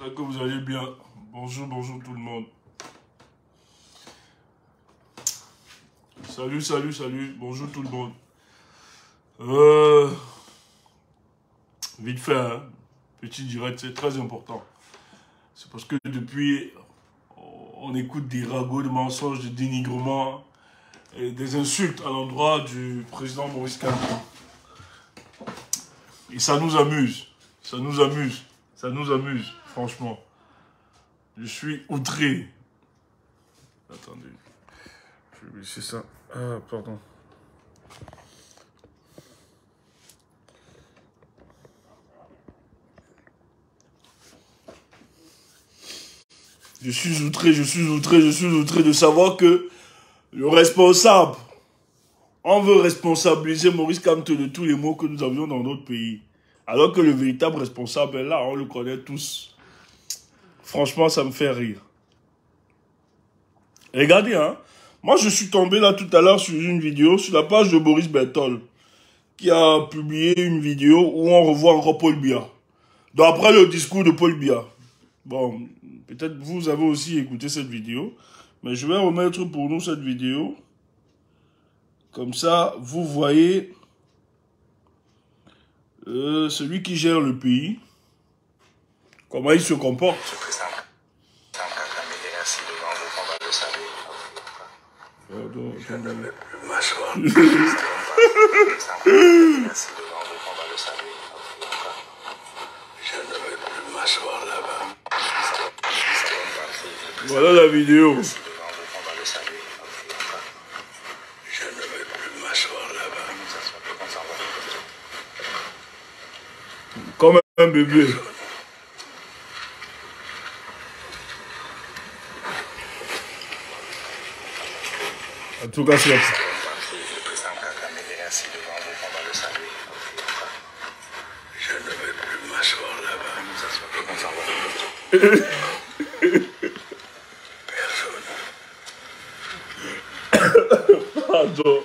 J'espère que vous allez bien. Bonjour, bonjour tout le monde. Salut, salut, salut. Bonjour tout le monde. Vite fait, hein. Petit direct, c'est très important. C'est parce que depuis, on écoute des ragots de mensonges, de dénigrements et des insultes à l'endroit du président Maurice Kamto. Et ça nous amuse. Ça nous amuse. Ça nous amuse, franchement. Je suis outré. Attendez. Je vais laisser ça. Ah, pardon. Je suis outré, je suis outré, je suis outré de savoir que le responsable, on veut responsabiliser Maurice Kamto de tous les maux que nous avions dans notre pays. Alors que le véritable responsable est là, on le connaît tous. Franchement, ça me fait rire. Regardez, hein. Moi, je suis tombé là tout à l'heure sur une vidéo, sur la page de Boris Bertol, qui a publié une vidéo où on revoit encore Paul Biya. Donc après le discours de Paul Biya. Bon, peut-être vous avez aussi écouté cette vidéo, mais je vais remettre pour nous cette vidéo. Comme ça, vous voyez celui qui gère le pays, comment il se comporte. Pardon, je ne vais plus m'asseoir. Là-bas. Voilà la vidéo. Je ne vais plus m'asseoir là-bas. Comme un bébé. En tout cas, c'est ça. Je ne vais plus m'asseoir là-bas. Personne. Pardon.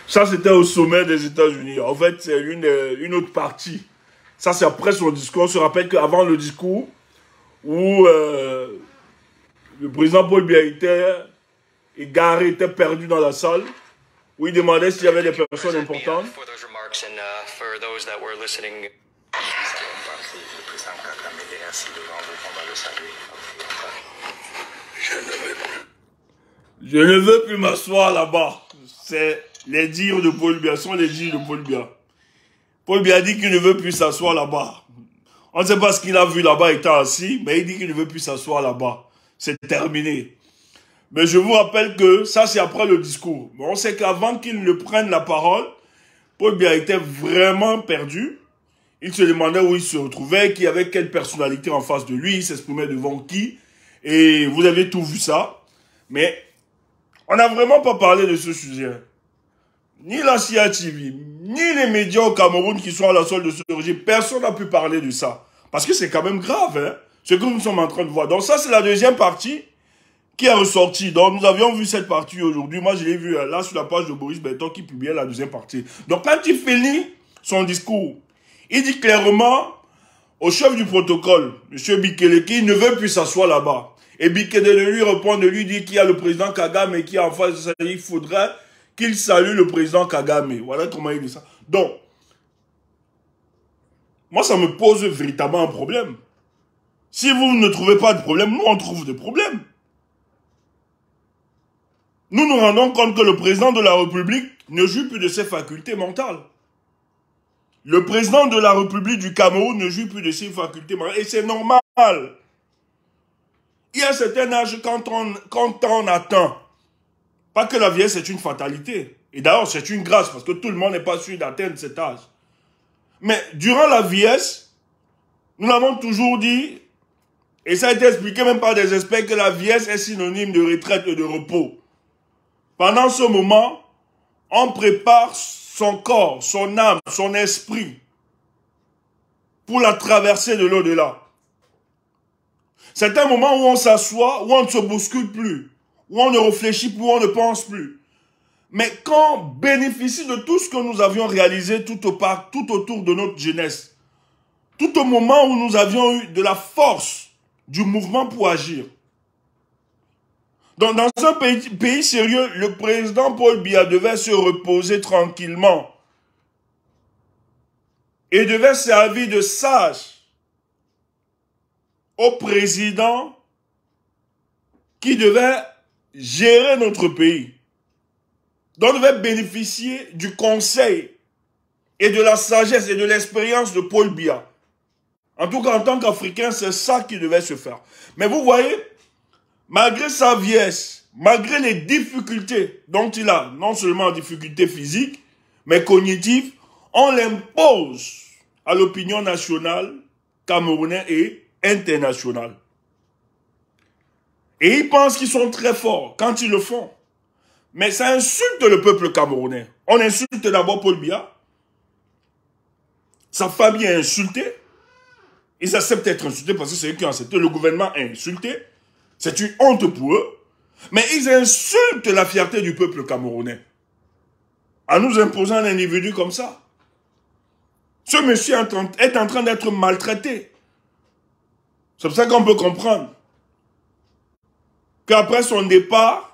Ça, c'était au sommet des États-Unis. En fait, c'est une autre partie. Ça, c'est après son discours. On se rappelle qu'avant le discours, où le président Paul Biya était égaré, était perdu dans la salle, où il demandait s'il y avait des personnes importantes. Je ne veux plus m'asseoir là-bas. C'est les dires de Paul Biya, sont les dires de Paul Biya. Paul Biya dit qu'il ne veut plus s'asseoir là-bas. On ne sait pas ce qu'il a vu là-bas étant assis, mais il dit qu'il ne veut plus s'asseoir là-bas. C'est terminé. Mais je vous rappelle que ça, c'est après le discours. Mais on sait qu'avant qu'il ne prenne la parole, Paul Biya était vraiment perdu. Il se demandait où il se retrouvait, qui avait quelle personnalité en face de lui, il s'exprimait devant qui. Et vous avez tout vu ça. Mais on n'a vraiment pas parlé de ce sujet. Ni la CIA TV, ni les médias au Cameroun qui sont à la solde de ce régime, personne n'a pu parler de ça. Parce que c'est quand même grave, hein, ce que nous sommes en train de voir. Donc ça, c'est la deuxième partie qui est ressortie. Donc nous avions vu cette partie aujourd'hui. Moi, je l'ai vu là sur la page de Boris Bertol qui publiait la deuxième partie. Donc quand il finit son discours, il dit clairement au chef du protocole, M. Bikele, qu'il ne veut plus s'asseoir là-bas. Et Bikele lui répond, lui dit qu'il y a le président Kagame et qui est en face de ça. Il faudrait qu'il salue le président Kagame. Voilà comment il dit ça. Donc, moi, ça me pose véritablement un problème. Si vous ne trouvez pas de problème, nous, on trouve des problèmes. Nous nous rendons compte que le président de la République ne jouit plus de ses facultés mentales. Le président de la République du Cameroun ne jouit plus de ses facultés mentales. Et c'est normal. Il y a un certain âge quand on atteint. Pas que la vieillesse est une fatalité. Et d'ailleurs, c'est une grâce parce que tout le monde n'est pas sûr d'atteindre cet âge. Mais durant la vieillesse, nous l'avons toujours dit, et ça a été expliqué même par des experts, que la vieillesse est synonyme de retraite et de repos. Pendant ce moment, on prépare son corps, son âme, son esprit pour la traversée de l'au-delà. C'est un moment où on s'assoit, où on ne se bouscule plus, où on ne réfléchit plus, où on ne pense plus. Mais qu'on bénéficie de tout ce que nous avions réalisé tout autour de notre jeunesse, tout au moment où nous avions eu de la force du mouvement pour agir. Donc, dans un pays sérieux, le président Paul Biya devait se reposer tranquillement et devait servir de sage au président qui devait gérer notre pays. Donc, devait bénéficier du conseil et de la sagesse et de l'expérience de Paul Biya. En tout cas, en tant qu'Africain, c'est ça qui devait se faire. Mais vous voyez, malgré sa vieillesse, malgré les difficultés dont il a, non seulement difficultés physiques, mais cognitives, on l'impose à l'opinion nationale, camerounaise et internationale. Et ils pensent qu'ils sont très forts quand ils le font. Mais ça insulte le peuple camerounais. On insulte d'abord Paul Biya. Sa famille est insultée. Ils acceptent d'être insultés parce que c'est eux qui ont accepté. Le gouvernement est insulté. C'est une honte pour eux. Mais ils insultent la fierté du peuple camerounais. En nous imposant un individu comme ça. Ce monsieur est en train d'être maltraité. C'est pour ça qu'on peut comprendre qu'après son départ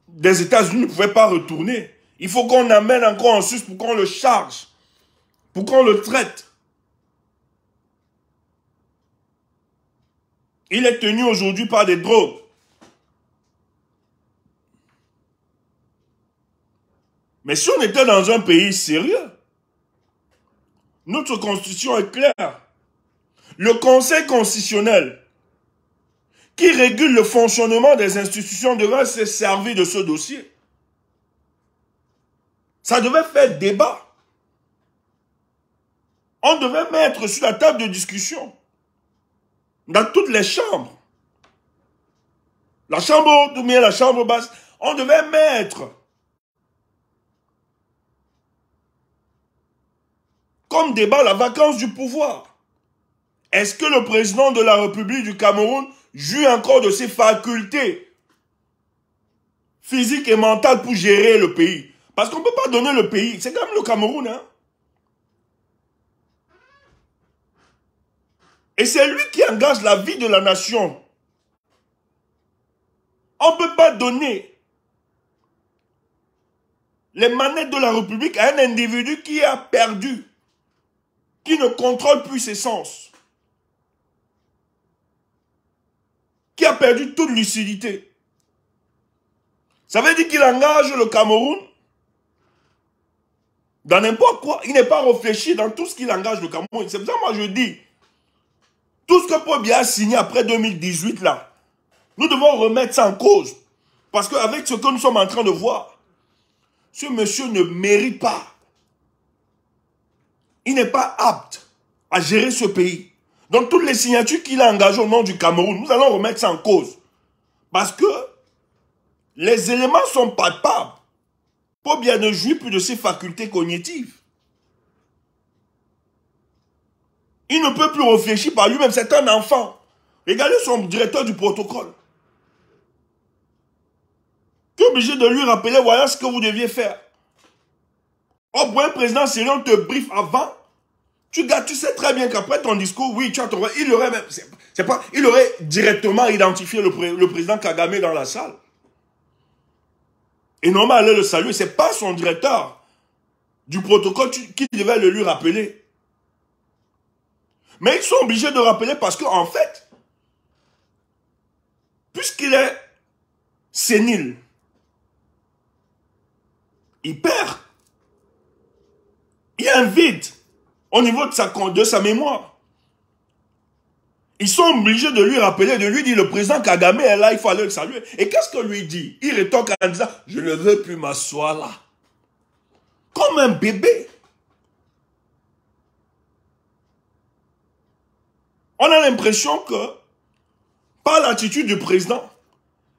des États-Unis, il ne pouvait pas retourner. Il faut qu'on amène encore en Suisse pour qu'on le charge, pour qu'on le traite. Il est tenu aujourd'hui par des drogues. Mais si on était dans un pays sérieux, notre constitution est claire. Le Conseil constitutionnel, qui régule le fonctionnement des institutions, devait se servir de ce dossier. Ça devait faire débat. On devait mettre sur la table de discussion, dans toutes les chambres, la chambre haute ou bien la chambre basse, on devait mettre comme débat la vacance du pouvoir. Est-ce que le président de la République du Cameroun jouit encore de ses facultés physiques et mentales pour gérer le pays? Parce qu'on ne peut pas donner le pays. C'est quand même le Cameroun, hein? Et c'est lui qui engage la vie de la nation. On ne peut pas donner les manettes de la République à un individu qui a perdu, qui ne contrôle plus ses sens, qui a perdu toute lucidité. Ça veut dire qu'il engage le Cameroun dans n'importe quoi. Il n'est pas réfléchi dans tout ce qu'il engage le Cameroun. C'est pour ça que moi je dis, tout ce que Paul Biya a signé après 2018 là, nous devons remettre ça en cause. Parce qu'avec ce que nous sommes en train de voir, ce monsieur ne mérite pas. Il n'est pas apte à gérer ce pays. Donc toutes les signatures qu'il a engagées au nom du Cameroun, nous allons remettre ça en cause. Parce que les éléments sont palpables. Paul Biya ne jouit plus de ses facultés cognitives. Il ne peut plus réfléchir par lui-même. C'est un enfant. Regardez son directeur du protocole. Tu es obligé de lui rappeler, voilà ce que vous deviez faire. Oh, pour un président sérieux, on te briefe avant. Tu sais très bien qu'après ton discours, oui, tu as ton... Il aurait même... il aurait directement identifié le président Kagame dans la salle. Et normalement, aller le saluer. Ce n'est pas son directeur du protocole qui devait le lui rappeler. Mais ils sont obligés de rappeler parce qu'en fait, puisqu'il est sénile, il perd. Il y a un vide au niveau de sa mémoire. Ils sont obligés de lui rappeler, de lui dire, le président Kagame est là, il faut aller le saluer. Et qu'est-ce que lui dit? Il rétorque en disant, je ne veux plus m'asseoir là. Comme un bébé. On a l'impression que, par l'attitude du président,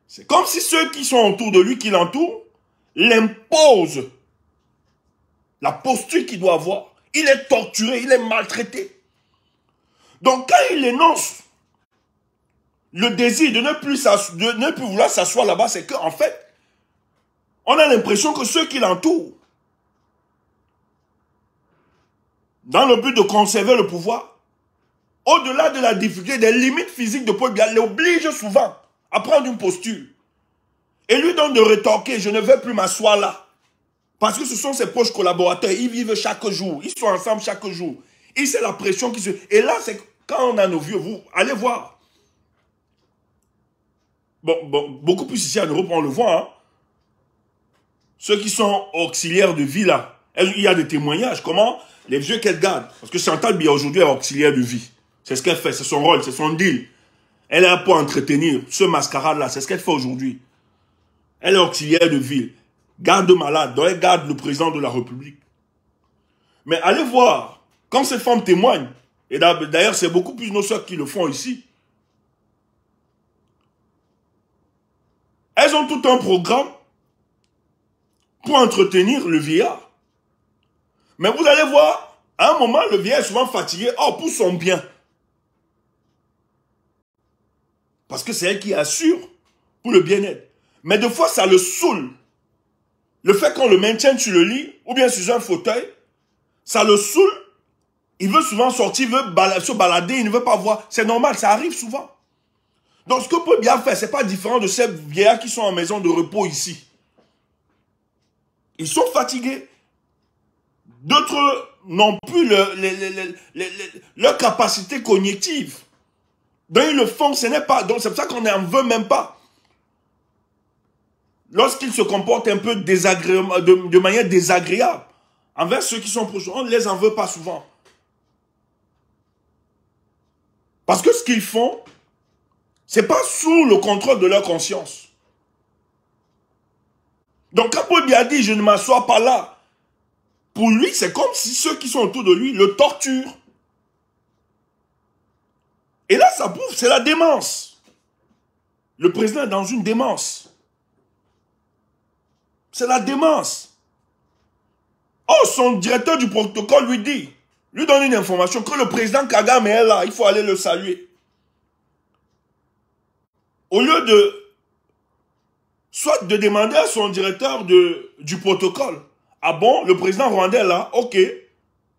c'est comme si ceux qui sont autour de lui, qui l'entourent, l'imposent la posture qu'il doit avoir. Il est torturé, il est maltraité. Donc quand il énonce le désir de ne plus vouloir s'asseoir là-bas, c'est qu'en fait, On a l'impression que ceux qui l'entourent, dans le but de conserver le pouvoir, au-delà de la difficulté, des limites physiques de Paul Biya, l'obligent souvent à prendre une posture. Et lui donne de rétorquer, je ne vais plus m'asseoir là. Parce que ce sont ses proches collaborateurs, ils vivent chaque jour, ils sont ensemble chaque jour. Et c'est la pression qui se... Et là, c'est quand on a nos vieux, vous allez voir. Bon, beaucoup plus ici en Europe, on le voit. Hein. Ceux qui sont auxiliaires de vie là, il y a des témoignages. Comment les vieux qu'elle garde. Parce que Chantal Biya aujourd'hui est auxiliaire de vie. C'est ce qu'elle fait, c'est son rôle, c'est son deal. Elle est là pour entretenir ce mascarade-là, c'est ce qu'elle fait aujourd'hui. Elle est auxiliaire de ville, garde malade, donc elle garde le président de la République. Mais allez voir, quand ces femmes témoignent, et d'ailleurs c'est beaucoup plus nos soeurs qui le font ici, elles ont tout un programme pour entretenir le vieillard. Mais vous allez voir, à un moment, le vieillard est souvent fatigué, pour son bien. Parce que c'est elle qui assure pour le bien-être. Mais des fois, ça le saoule. Le fait qu'on le maintienne sur le lit, ou bien sur un fauteuil, ça le saoule. Il veut souvent sortir, il veut se balader, il ne veut pas voir. C'est normal, ça arrive souvent. Donc, ce que Paul Biya fait, ce n'est pas différent de ces vieillards qui sont en maison de repos ici. Ils sont fatigués. D'autres n'ont plus leur capacité cognitive. Donc, ils le font, ce n'est pas... Donc, c'est pour ça qu'on n'en veut même pas. Lorsqu'ils se comportent un peu de manière désagréable envers ceux qui sont proches, on ne les en veut pas souvent. Parce que ce qu'ils font, ce n'est pas sous le contrôle de leur conscience. Donc, quand Paul Biya dit « je ne m'assois pas là », pour lui, c'est comme si ceux qui sont autour de lui le torturent. Et là, ça prouve, c'est la démence. Le président est dans une démence. C'est la démence. Oh, son directeur du protocole lui donne une information que le président Kagame est là, il faut aller le saluer. Au lieu soit de demander à son directeur du protocole, ah bon, le président rwandais est là, ok,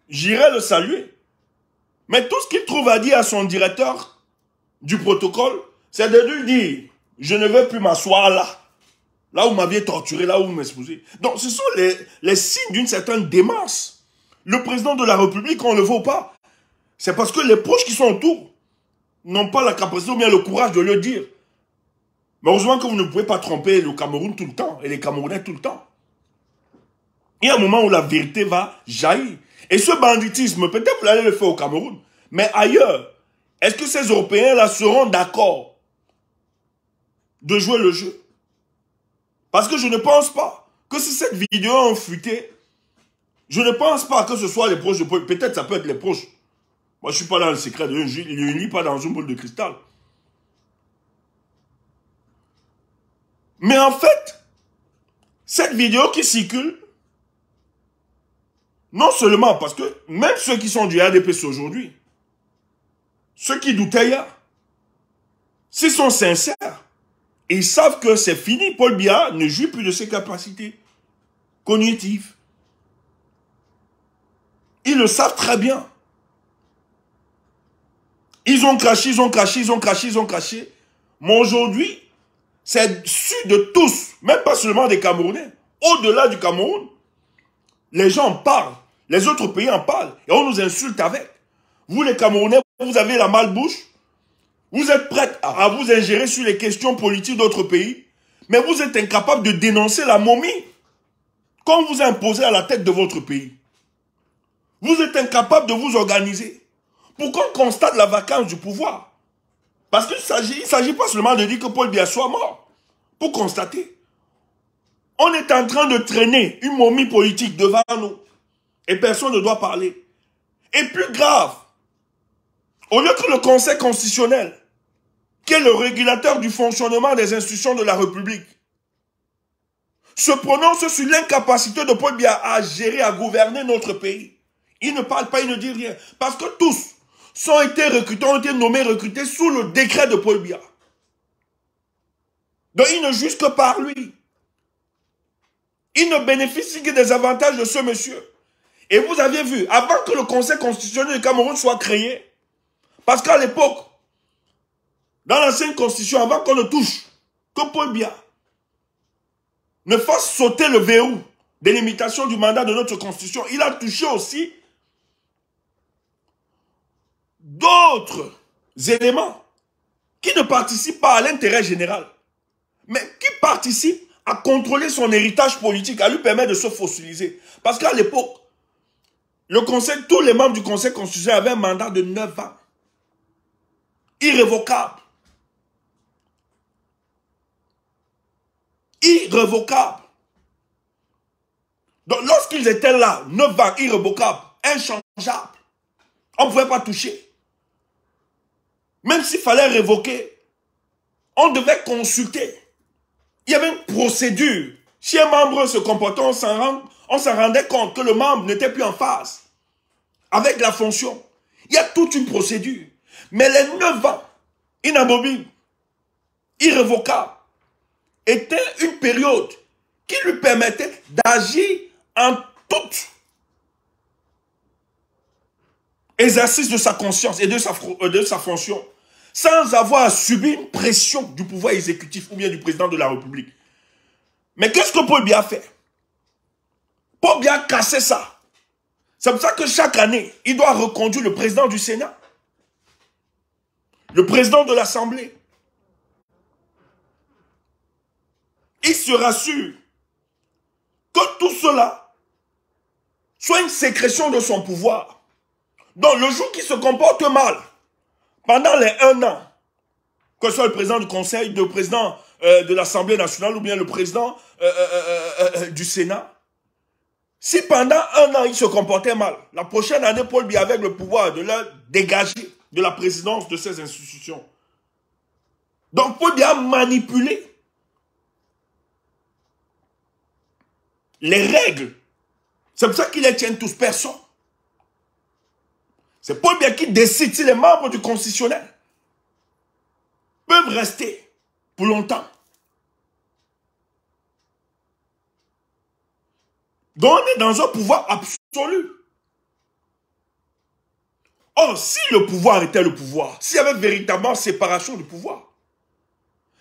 j'irai le saluer. Mais tout ce qu'il trouve à dire à son directeur du protocole, c'est de lui dire, je ne veux plus m'asseoir là. Là où vous m'aviez torturé, là où vous m'exposez. Donc, ce sont les signes d'une certaine démence. Le président de la République, on ne le voit pas. C'est parce que les proches qui sont autour n'ont pas la capacité ou bien le courage de le dire. Mais heureusement que vous ne pouvez pas tromper le Cameroun tout le temps et les Camerounais tout le temps. Il y a un moment où la vérité va jaillir. Et ce banditisme, peut-être vous allez le faire au Cameroun, mais ailleurs, est-ce que ces Européens-là seront d'accord de jouer le jeu? Parce que je ne pense pas que si cette vidéo a fuité, je ne pense pas que ce soit les proches de Paul. Peut-être ça peut être les proches. Moi, je ne suis pas dans le secret de je ne lis pas dans une boule de cristal. Mais en fait, cette vidéo qui circule, non seulement parce que même ceux qui sont du RDPC aujourd'hui, ceux qui doutaient hier, s'ils sont sincères, ils savent que c'est fini, Paul Biya ne jouit plus de ses capacités cognitives. Ils le savent très bien. Ils ont craché, ils ont craché, ils ont craché, ils ont craché. Mais aujourd'hui, c'est su de tous, même pas seulement des Camerounais. Au-delà du Cameroun, les gens en parlent. Les autres pays en parlent. Et on nous insulte avec. Vous, les Camerounais, vous avez la malbouche. Vous êtes prêts à vous ingérer sur les questions politiques d'autres pays. Mais vous êtes incapable de dénoncer la momie qu'on vous a imposée à la tête de votre pays. Vous êtes incapable de vous organiser pour qu'on constate la vacance du pouvoir. Parce qu'il ne s'agit pas seulement de dire que Paul Biya soit mort. Pour constater. On est en train de traîner une momie politique devant nous. Et personne ne doit parler. Et plus grave, au lieu que le Conseil constitutionnel, qui est le régulateur du fonctionnement des institutions de la République, se prononce sur l'incapacité de Paul Biya à gérer, à gouverner notre pays. Il ne parle pas, il ne dit rien. Parce que tous ont été nommés, recrutés sous le décret de Paul Biya. Donc il ne juge que par lui. Il ne bénéficie que des avantages de ce monsieur. Et vous aviez vu, avant que le Conseil constitutionnel du Cameroun soit créé, parce qu'à l'époque, dans l'ancienne constitution, avant qu'on ne touche, que Paul Biya ne fasse sauter le verrou de limitation du mandat de notre constitution, il a touché aussi d'autres éléments qui ne participent pas à l'intérêt général, mais qui participent à contrôler son héritage politique, à lui permettre de se fossiliser. Parce qu'à l'époque, tous les membres du Conseil constitutionnel avaient un mandat de 9 ans. Irrévocable. Irrévocable. Donc lorsqu'ils étaient là, 9 ans, irrévocables, inchangeables, on ne pouvait pas toucher. Même s'il fallait révoquer, on devait consulter. Il y avait une procédure. Si un membre se comportait, on s'en rendait compte que le membre n'était plus en phase avec la fonction. Il y a toute une procédure. Mais les 9 ans, inamovibles, irrévocables, étaient une période qui lui permettait d'agir en tout exercice de sa conscience et de sa fonction, sans avoir à subir une pression du pouvoir exécutif ou bien du président de la République. Mais qu'est-ce que Paul Biya a fait? Paul Biya a cassé ça. C'est pour ça que chaque année, il doit reconduire le président du Sénat, le président de l'Assemblée. Il se rassure que tout cela soit une sécrétion de son pouvoir. Donc le jour qu'il se comporte mal, pendant les 1 an, que ce soit le président du Conseil, le président de l'Assemblée nationale ou bien le président du Sénat, si pendant 1 an il se comportait mal, la prochaine année, Paul Biya avait le pouvoir de le dégager de la présidence de ces institutions. Donc Paul Biya a manipulé les règles. C'est pour ça qu'ils les tiennent tous, personne. C'est Paul Biya qui décide si les membres du constitutionnel peuvent rester pour longtemps. Donc on est dans un pouvoir absolu. Or, si le pouvoir était le pouvoir, s'il y avait véritablement séparation du pouvoir,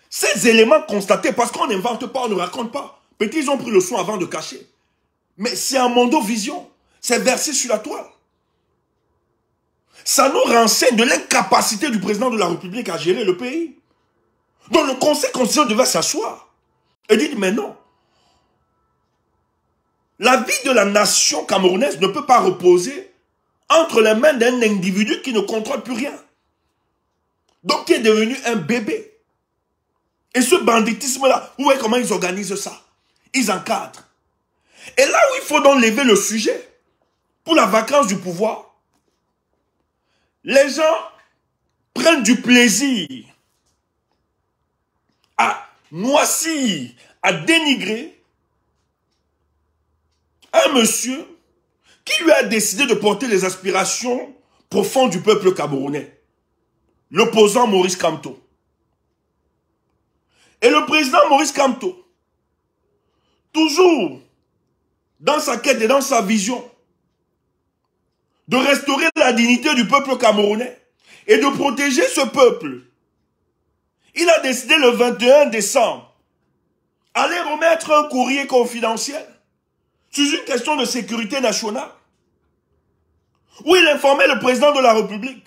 ces éléments constatés, parce qu'on n'invente pas, on ne raconte pas. Peut-être ils ont pris le soin avant de cacher. Mais c'est un mondovision. C'est versé sur la toile. Ça nous renseigne de l'incapacité du président de la République à gérer le pays. Donc le Conseil constitutionnel devait s'asseoir et dire, mais non. La vie de la nation camerounaise ne peut pas reposer entre les mains d'un individu qui ne contrôle plus rien. Donc qui est devenu un bébé. Et ce banditisme-là, vous voyez comment ils organisent ça? Ils encadrent. Et là où il faut donc lever le sujet, pour la vacance du pouvoir, les gens prennent du plaisir à noircir, à dénigrer un monsieur qui lui a décidé de porter les aspirations profondes du peuple camerounais, l'opposant Maurice Kamto. Et le président Maurice Kamto, toujours dans sa quête et dans sa vision de restaurer la dignité du peuple camerounais et de protéger ce peuple, il a décidé le 21 décembre d'aller remettre un courrier confidentiel sur une question de sécurité nationale où il informait le président de la République.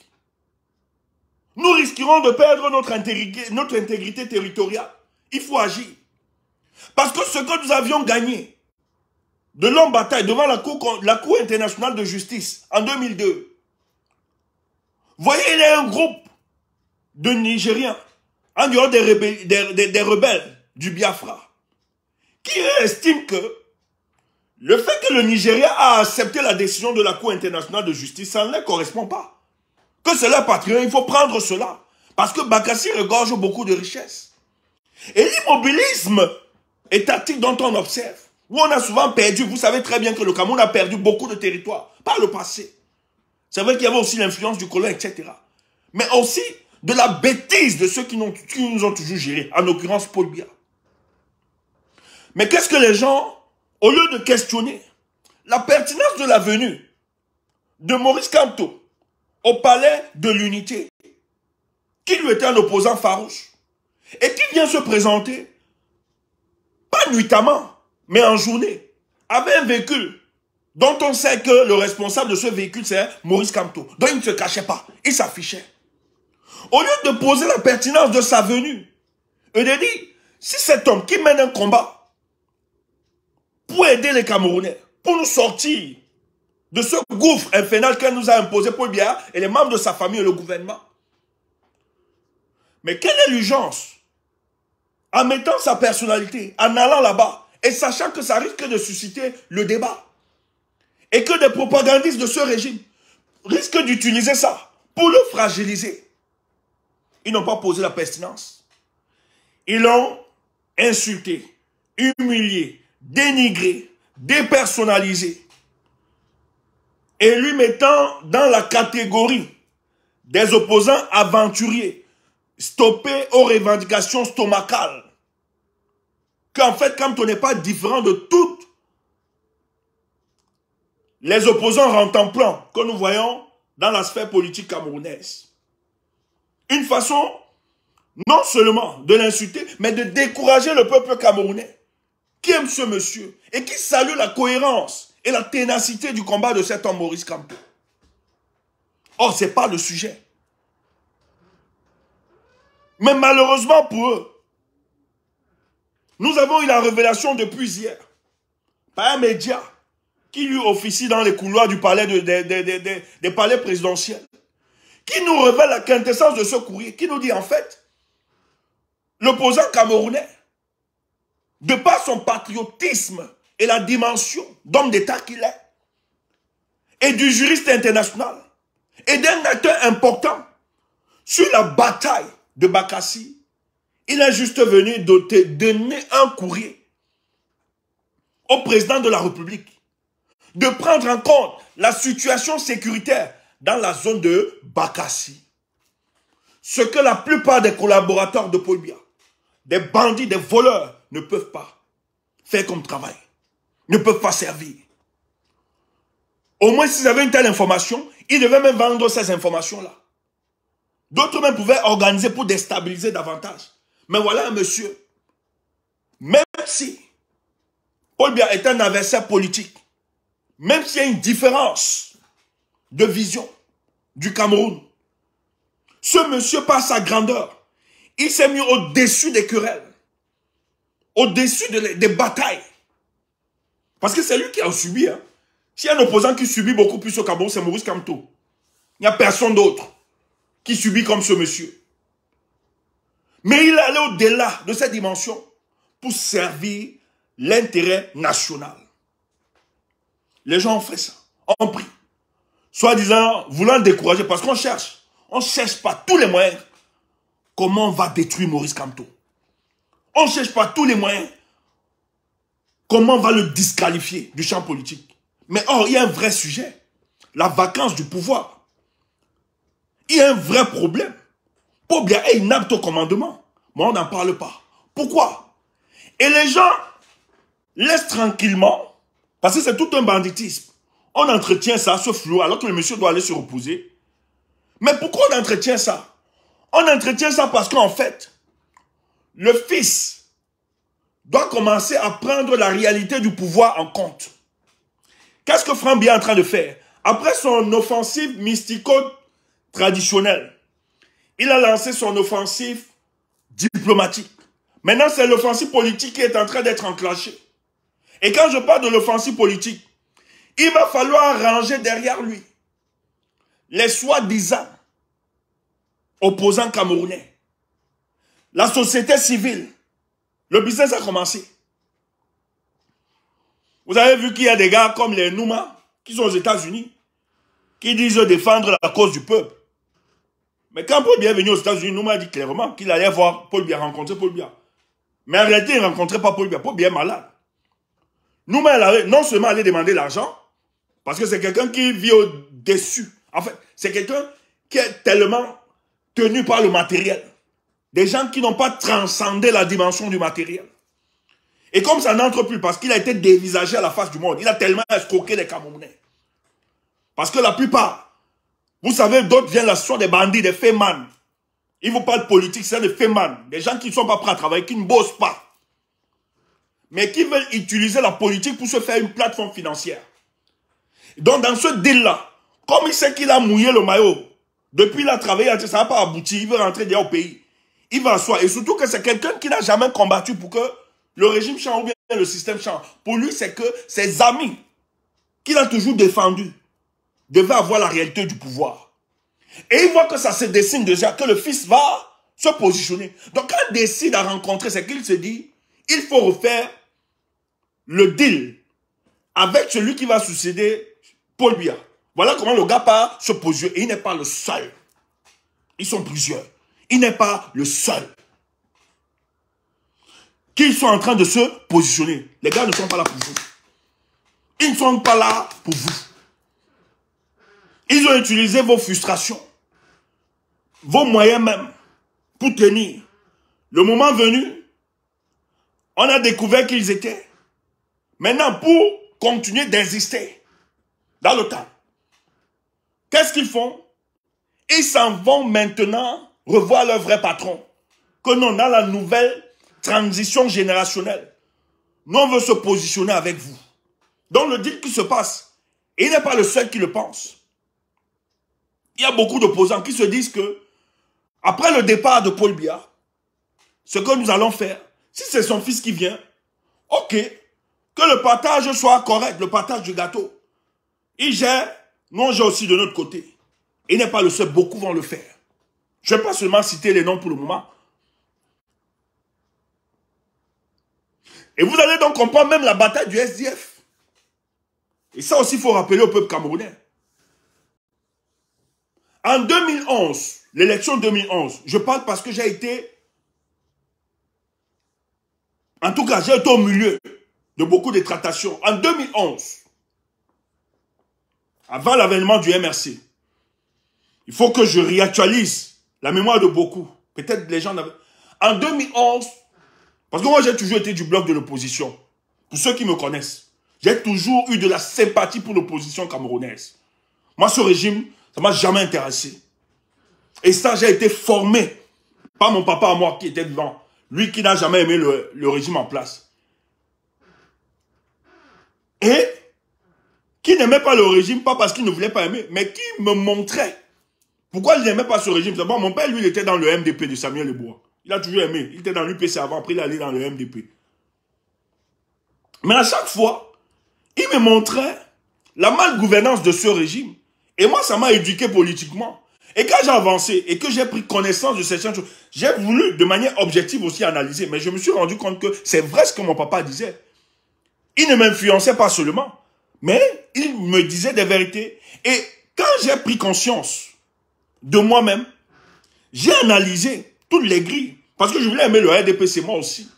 Nous risquerons de perdre notre intégrité territoriale. Il faut agir. Parce que ce que nous avions gagné de longue bataille devant la Cour internationale de justice en 2002. Voyez, il y a un groupe de Nigériens, en dehors des rebelles du Biafra, qui estiment que le fait que le Nigeria a accepté la décision de la Cour internationale de justice, ça ne leur correspond pas. Que c'est leur patrimoine, il faut prendre cela. Parce que Bakassi regorge beaucoup de richesses. Et l'immobilisme étatique dont on observe, où on a souvent perdu, vous savez très bien que le Cameroun a perdu beaucoup de territoires par le passé. C'est vrai qu'il y avait aussi l'influence du colon, etc. Mais aussi de la bêtise de ceux qui nous ont toujours gérés, en l'occurrence Paul Biya. Mais qu'est-ce que les gens au lieu de questionner la pertinence de la venue de Maurice Kamto au palais de l'Unité, qui lui était un opposant farouche, et qui vient se présenter, pas nuitamment, mais en journée, avec un véhicule dont on sait que le responsable de ce véhicule, c'est Maurice Kamto. Donc il ne se cachait pas, il s'affichait. Au lieu de poser la pertinence de sa venue, et de dire, si cet homme qui mène un combat pour aider les Camerounais, pour nous sortir de ce gouffre infernal qu'elle nous a imposé Paul Biya et les membres de sa famille et le gouvernement. Mais quelle est l'urgence en mettant sa personnalité, en allant là-bas et sachant que ça risque de susciter le débat et que des propagandistes de ce régime risquent d'utiliser ça pour le fragiliser. Ils n'ont pas posé la pertinence. Ils l'ont insulté, humilié, dénigré, dépersonnalisé. Et lui mettant dans la catégorie des opposants aventuriers, stoppés aux revendications stomacales. Qu'en fait, quand on n'est pas différent de toutes les opposants rentemplant que nous voyons dans la sphère politique camerounaise. Une façon non seulement de l'insulter, mais de décourager le peuple camerounais qui aime ce monsieur et qui salue la cohérence et la ténacité du combat de cet homme Maurice Kamto. Or, ce n'est pas le sujet. Mais malheureusement pour eux, nous avons eu la révélation depuis hier par un média qui lui officie dans les couloirs du palais des palais présidentiels, qui nous révèle la quintessence de ce courrier, qui nous dit en fait, l'opposant camerounais, de par son patriotisme et la dimension d'homme d'État qu'il est, et du juriste international, et d'un acteur important sur la bataille de Bakassi, il est juste venu donner un courrier au président de la République de prendre en compte la situation sécuritaire dans la zone de Bakassi. Ce que la plupart des collaborateurs de Paul Biya, des bandits, des voleurs, ne peuvent pas faire comme travail, ne peuvent pas servir. Au moins, s'ils avaient une telle information, ils devaient même vendre ces informations-là. D'autres même pouvaient organiser pour déstabiliser davantage. Mais voilà un monsieur, même si Paul Biya est un adversaire politique, même s'il y a une différence de vision du Cameroun, ce monsieur, par sa grandeur, il s'est mis au-dessus des querelles, au-dessus des batailles. Parce que c'est lui qui a subi. Hein. S'il y a un opposant qui subit beaucoup plus au Cameroun, c'est Maurice Kamto. Il n'y a personne d'autre qui subit comme ce monsieur. Mais il est allé au-delà de cette dimension pour servir l'intérêt national. Les gens ont fait ça, ont pris. Soi-disant, voulant le décourager, parce qu'on cherche. On ne cherche pas tous les moyens. Comment on va détruire Maurice Kamto? On ne cherche pas tous les moyens. Comment on va le disqualifier du champ politique? Mais or, il y a un vrai sujet. La vacance du pouvoir. Il y a un vrai problème. Paul Biya est inapte au commandement. Mais on n'en parle pas. Pourquoi? Et les gens laissent tranquillement, parce que c'est tout un banditisme. On entretient ça, ce flou, alors que le monsieur doit aller se reposer. Mais pourquoi on entretient ça? On entretient ça parce qu'en fait, le fils doit commencer à prendre la réalité du pouvoir en compte. Qu'est-ce que Franck Biya est en train de faire? Après son offensive mystico-traditionnelle, il a lancé son offensive diplomatique. Maintenant, c'est l'offensive politique qui est en train d'être enclenchée. Et quand je parle de l'offensive politique, il va falloir ranger derrière lui les soi-disant opposants camerounais. La société civile, le business a commencé. Vous avez vu qu'il y a des gars comme les Nouma, qui sont aux États-Unis, qui disent défendre la cause du peuple. Mais quand Paul Biya est venu aux États-Unis, Nouma a dit clairement qu'il allait voir Paul Biya, rencontrer Paul Biya. Mais en réalité, il ne rencontrait pas Paul Biya. Paul Biya est malade. Nouma, elle allait non seulement aller demander l'argent, parce que c'est quelqu'un qui vit au-dessus. En fait, c'est quelqu'un qui est tellement tenu par le matériel. Des gens qui n'ont pas transcendé la dimension du matériel. Et comme ça n'entre plus, parce qu'il a été dévisagé à la face du monde, il a tellement escroqué les Camerounais. Parce que la plupart, vous savez, d'autres viennent là, ce sont des bandits, des fémans. Ils vous parlent de politique, c'est des fémans. Des gens qui ne sont pas prêts à travailler, qui ne bossent pas. Mais qui veulent utiliser la politique pour se faire une plateforme financière. Donc dans ce deal-là, comme il sait qu'il a mouillé le maillot, depuis il a travaillé, ça n'a pas abouti, il veut rentrer déjà au pays. Il va asseoir. Et surtout que c'est quelqu'un qui n'a jamais combattu pour que le régime change ou bien le système change. Pour lui, c'est que ses amis, qu'il a toujours défendus, devaient avoir la réalité du pouvoir. Et il voit que ça se dessine déjà, que le fils va se positionner. Donc quand il décide à rencontrer, c'est qu'il se dit, il faut refaire le deal avec celui qui va succéder Paul Biya. Voilà comment le gars part se positionner. Et il n'est pas le seul. Ils sont plusieurs. Il n'est pas le seul. Qu'ils sont en train de se positionner. Les gars ne sont pas là pour vous. Ils ne sont pas là pour vous. Ils ont utilisé vos frustrations, vos moyens même, pour tenir. Le moment venu, on a découvert qu'ils étaient. Maintenant, pour continuer d'exister dans le temps, qu'est-ce qu'ils font? Ils s'en vont maintenant revoir leur vrai patron. Que non, dans la nouvelle transition générationnelle, nous, on veut se positionner avec vous. Donc, le deal qui se passe, et il n'est pas le seul qui le pense. Il y a beaucoup d'opposants qui se disent que, après le départ de Paul Biya, ce que nous allons faire, si c'est son fils qui vient, ok, que le partage soit correct, le partage du gâteau. Il gère, nous on gère aussi de notre côté. Il n'est pas le seul, beaucoup vont le faire. Je ne vais pas seulement citer les noms pour le moment. Et vous allez donc comprendre même la bataille du SDF. Et ça aussi, il faut rappeler au peuple camerounais. En 2011, l'élection 2011, je parle parce que j'ai été, en tout cas, j'ai été au milieu de beaucoup de tractations. En 2011, avant l'avènement du MRC, il faut que je réactualise la mémoire de beaucoup. Peut-être les gens n'avaient... En 2011, parce que moi j'ai toujours été du bloc de l'opposition. Pour ceux qui me connaissent, j'ai toujours eu de la sympathie pour l'opposition camerounaise. Moi, ce régime, ça ne m'a jamais intéressé. Et ça, j'ai été formé par mon papa à moi qui était vivant. Lui qui n'a jamais aimé le régime en place. Et qui n'aimait pas le régime, pas parce qu'il ne voulait pas aimer, mais qui me montrait pourquoi il n'aimait pas ce régime. D'abord, mon père, lui, il était dans le MDP de Samuel Lebois. Il a toujours aimé. Il était dans l'UPC avant, après il est allé dans le MDP. Mais à chaque fois, il me montrait la malgouvernance de ce régime. Et moi, ça m'a éduqué politiquement. Et quand j'ai avancé et que j'ai pris connaissance de certaines choses, j'ai voulu de manière objective aussi analyser. Mais je me suis rendu compte que c'est vrai ce que mon papa disait. Il ne m'influençait pas seulement, mais il me disait des vérités. Et quand j'ai pris conscience de moi-même, j'ai analysé toutes les grilles. Parce que je voulais aimer le RDP, c'est moi aussi.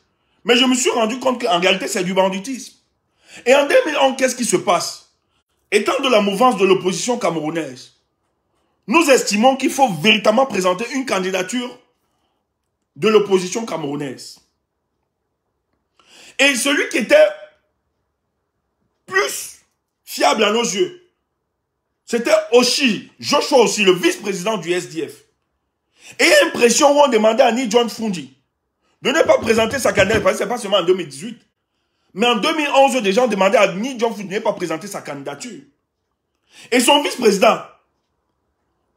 Mais je me suis rendu compte qu'en réalité, c'est du banditisme. Et en 2011, qu'est-ce qui se passe? Étant de la mouvance de l'opposition camerounaise, nous estimons qu'il faut véritablement présenter une candidature de l'opposition camerounaise. Et celui qui était plus fiable à nos yeux, c'était Oshi, Joshua aussi, le vice-président du SDF. Et il y a une pression où on demandait à Ni John Fundi de ne pas présenter sa candidature, parce que ce n'est pas seulement en 2018. Mais en 2011, des gens demandaient à Ni John Fundi de ne pas présenter sa candidature. Et son vice-président,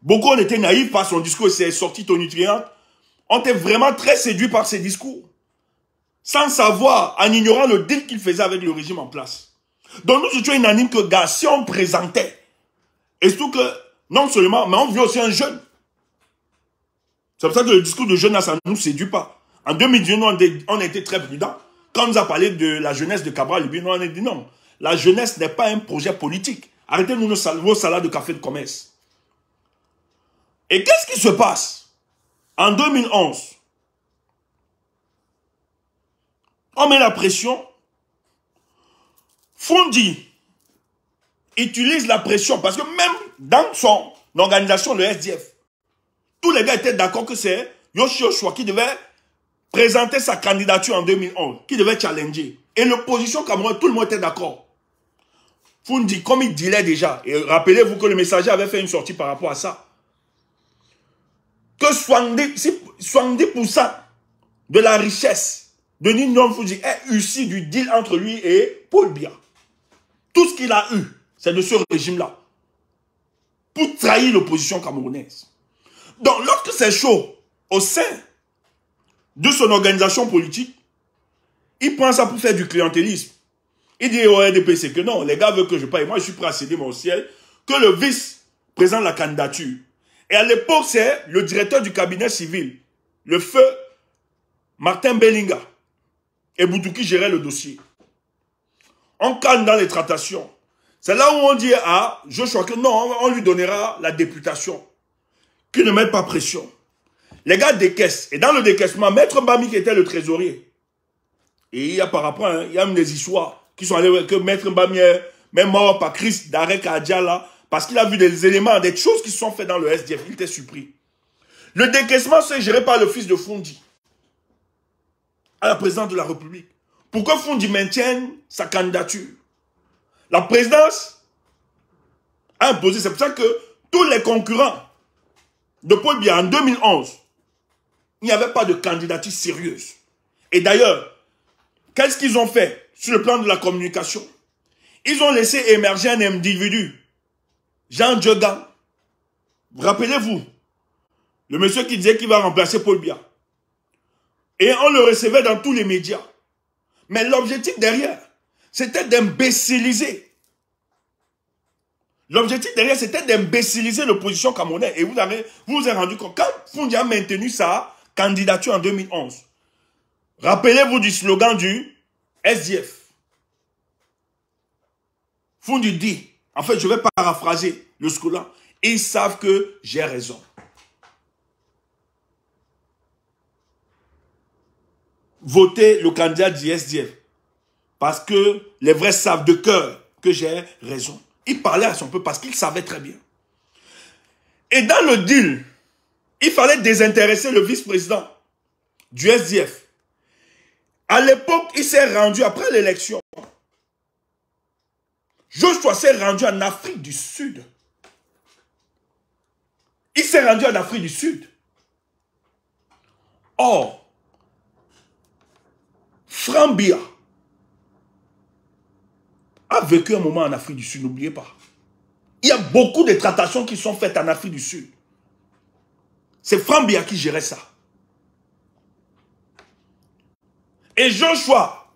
beaucoup ont été naïfs par son discours et ses sorties tonitruantes, ont été vraiment très séduits par ses discours. Sans savoir, en ignorant le deal qu'il faisait avec le régime en place. Donc nous étions unanimes que, gars, si on présentait, et surtout que, non seulement, mais on veut aussi un jeune. C'est pour ça que le discours de jeune, ça ne nous séduit pas. En 2019, on a été très prudents. Quand on nous a parlé de la jeunesse de Cabral, nous on a dit non. La jeunesse n'est pas un projet politique. Arrêtez-nous vos salades de café de commerce. Et qu'est-ce qui se passe? En 2011, on met la pression. Fundi utilise la pression parce que même dans son organisation, le SDF, tous les gars étaient d'accord que c'est Yoshi Joshua qui devait présenter sa candidature en 2011, qui devait challenger. Et l'opposition camerounaise, tout le monde était d'accord. Fundi, comme il disait déjà, et rappelez-vous que le messager avait fait une sortie par rapport à ça, que 70% de la richesse de Nindom Fundi est issue du deal entre lui et Paul Biya. Tout ce qu'il a eu, c'est de ce régime-là, pour trahir l'opposition camerounaise. Donc, lorsque c'est chaud au sein de son organisation politique, il prend ça pour faire du clientélisme. Il dit au RDPC que non, les gars veulent que je paye. Moi, je suis prêt à céder mon ciel, que le vice présente la candidature. Et à l'époque, c'est le directeur du cabinet civil, le feu Martin Bellinga, et Boutouki gérait le dossier. On calme dans les tractations. C'est là où on dit à Joshua que non, on lui donnera la députation. Qu'il ne mette pas pression. Les gars décaissent. Et dans le décaissement, Maître Mbami qui était le trésorier. Et il y a par rapport, hein, il y a même des histoires qui sont allées que Maître Mbami est même mort par crise d'arrêt cardiaque là, parce qu'il a vu des éléments, des choses qui se sont faites dans le SDF. Il était surpris. Le décaissement, c'est géré par le fils de Fundi, à la présidence de la République. Pourquoi Fundi maintienne sa candidature? La présidence a imposé. C'est pour ça que tous les concurrents de Paul Biya en 2011, il n'y avait pas de candidature sérieuse. Et d'ailleurs, qu'est-ce qu'ils ont fait sur le plan de la communication? Ils ont laissé émerger un individu, Jean Djogan. Rappelez-vous, le monsieur qui disait qu'il va remplacer Paul Biya. Et on le recevait dans tous les médias. Mais l'objectif derrière, c'était d'imbéciliser. L'objectif derrière, c'était d'imbéciliser l'opposition camerounaise. Et vous vous êtes rendu compte, quand Fundi a maintenu sa candidature en 2011, rappelez-vous du slogan du SDF. Fundi dit, en fait, je vais paraphraser le slogan, ils savent que j'ai raison. Votez le candidat du SDF. Parce que les vrais savent de cœur que j'ai raison. Il parlait à son peuple parce qu'il savait très bien. Et dans le deal, il fallait désintéresser le vice-président du SDF. À l'époque, il s'est rendu après l'élection. Joshua s'est rendu en Afrique du Sud. Il s'est rendu en Afrique du Sud. Or, Franck Biya a vécu un moment en Afrique du Sud, n'oubliez pas. Il y a beaucoup de tractations qui sont faites en Afrique du Sud. C'est Franck Biya qui gérait ça. Et Joshua,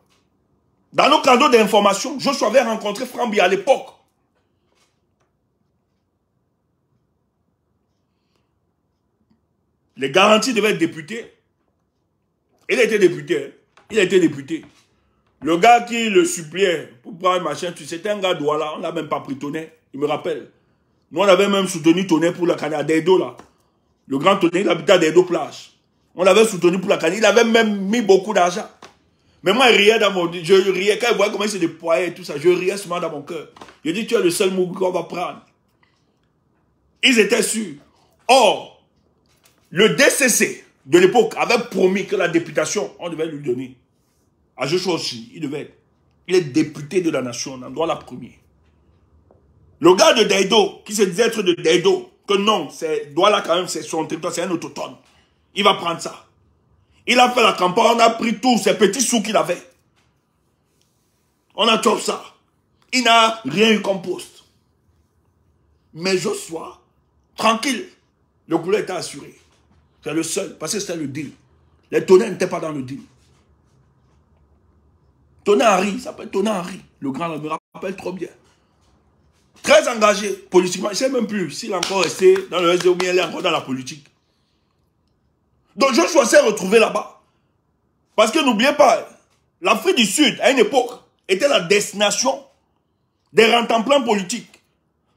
dans nos cadeaux d'information, Joshua avait rencontré Franck Biya à l'époque. Les garanties devaient être députés. Il a été député. Hein. Il a été député. Le gars qui le suppliait pour prendre machin, c'était un gars Douala, on n'a même pas pris Tonnet, il me rappelle. Nous, on avait même soutenu Tonnet pour la canne à Deido, là. Le grand Tonnet, il habitait à Deido plage. On l'avait soutenu pour la canne, il avait même mis beaucoup d'argent. Mais moi, je riais dans mon... Je riais, quand je voyais comment il se déployait et tout ça, je riais seulement dans mon cœur. Je dis, tu es le seul mot qu'on va prendre. Ils étaient sûrs. Or, le DCC de l'époque avait promis que la députation, on devait lui donner. À Joshua aussi, il devait être. Il est député de la nation, on en doit la première. Le gars de Deido, qui se disait être de Deido, que non, Douala quand même, c'est son territoire, c'est un autochtone. Il va prendre ça. Il a fait la campagne, on a pris tous ces petits sous qu'il avait. On a tout ça. Il n'a rien eu comme poste. Mais Joshua, tranquille, le boulot était assuré. C'est le seul, parce que c'était le deal. Les Tonnet n'étaient pas dans le deal. Tonnet Henry, ça s'appelle Tonnet Henry. Le grand, me rappelle trop bien. Très engagé politiquement. Je ne sais même plus s'il est encore resté dans le SDF ou bien il est encore dans la politique. Donc Joshua s'est retrouvé là-bas. Parce que n'oubliez pas, l'Afrique du Sud, à une époque, était la destination des rentemplants politiques.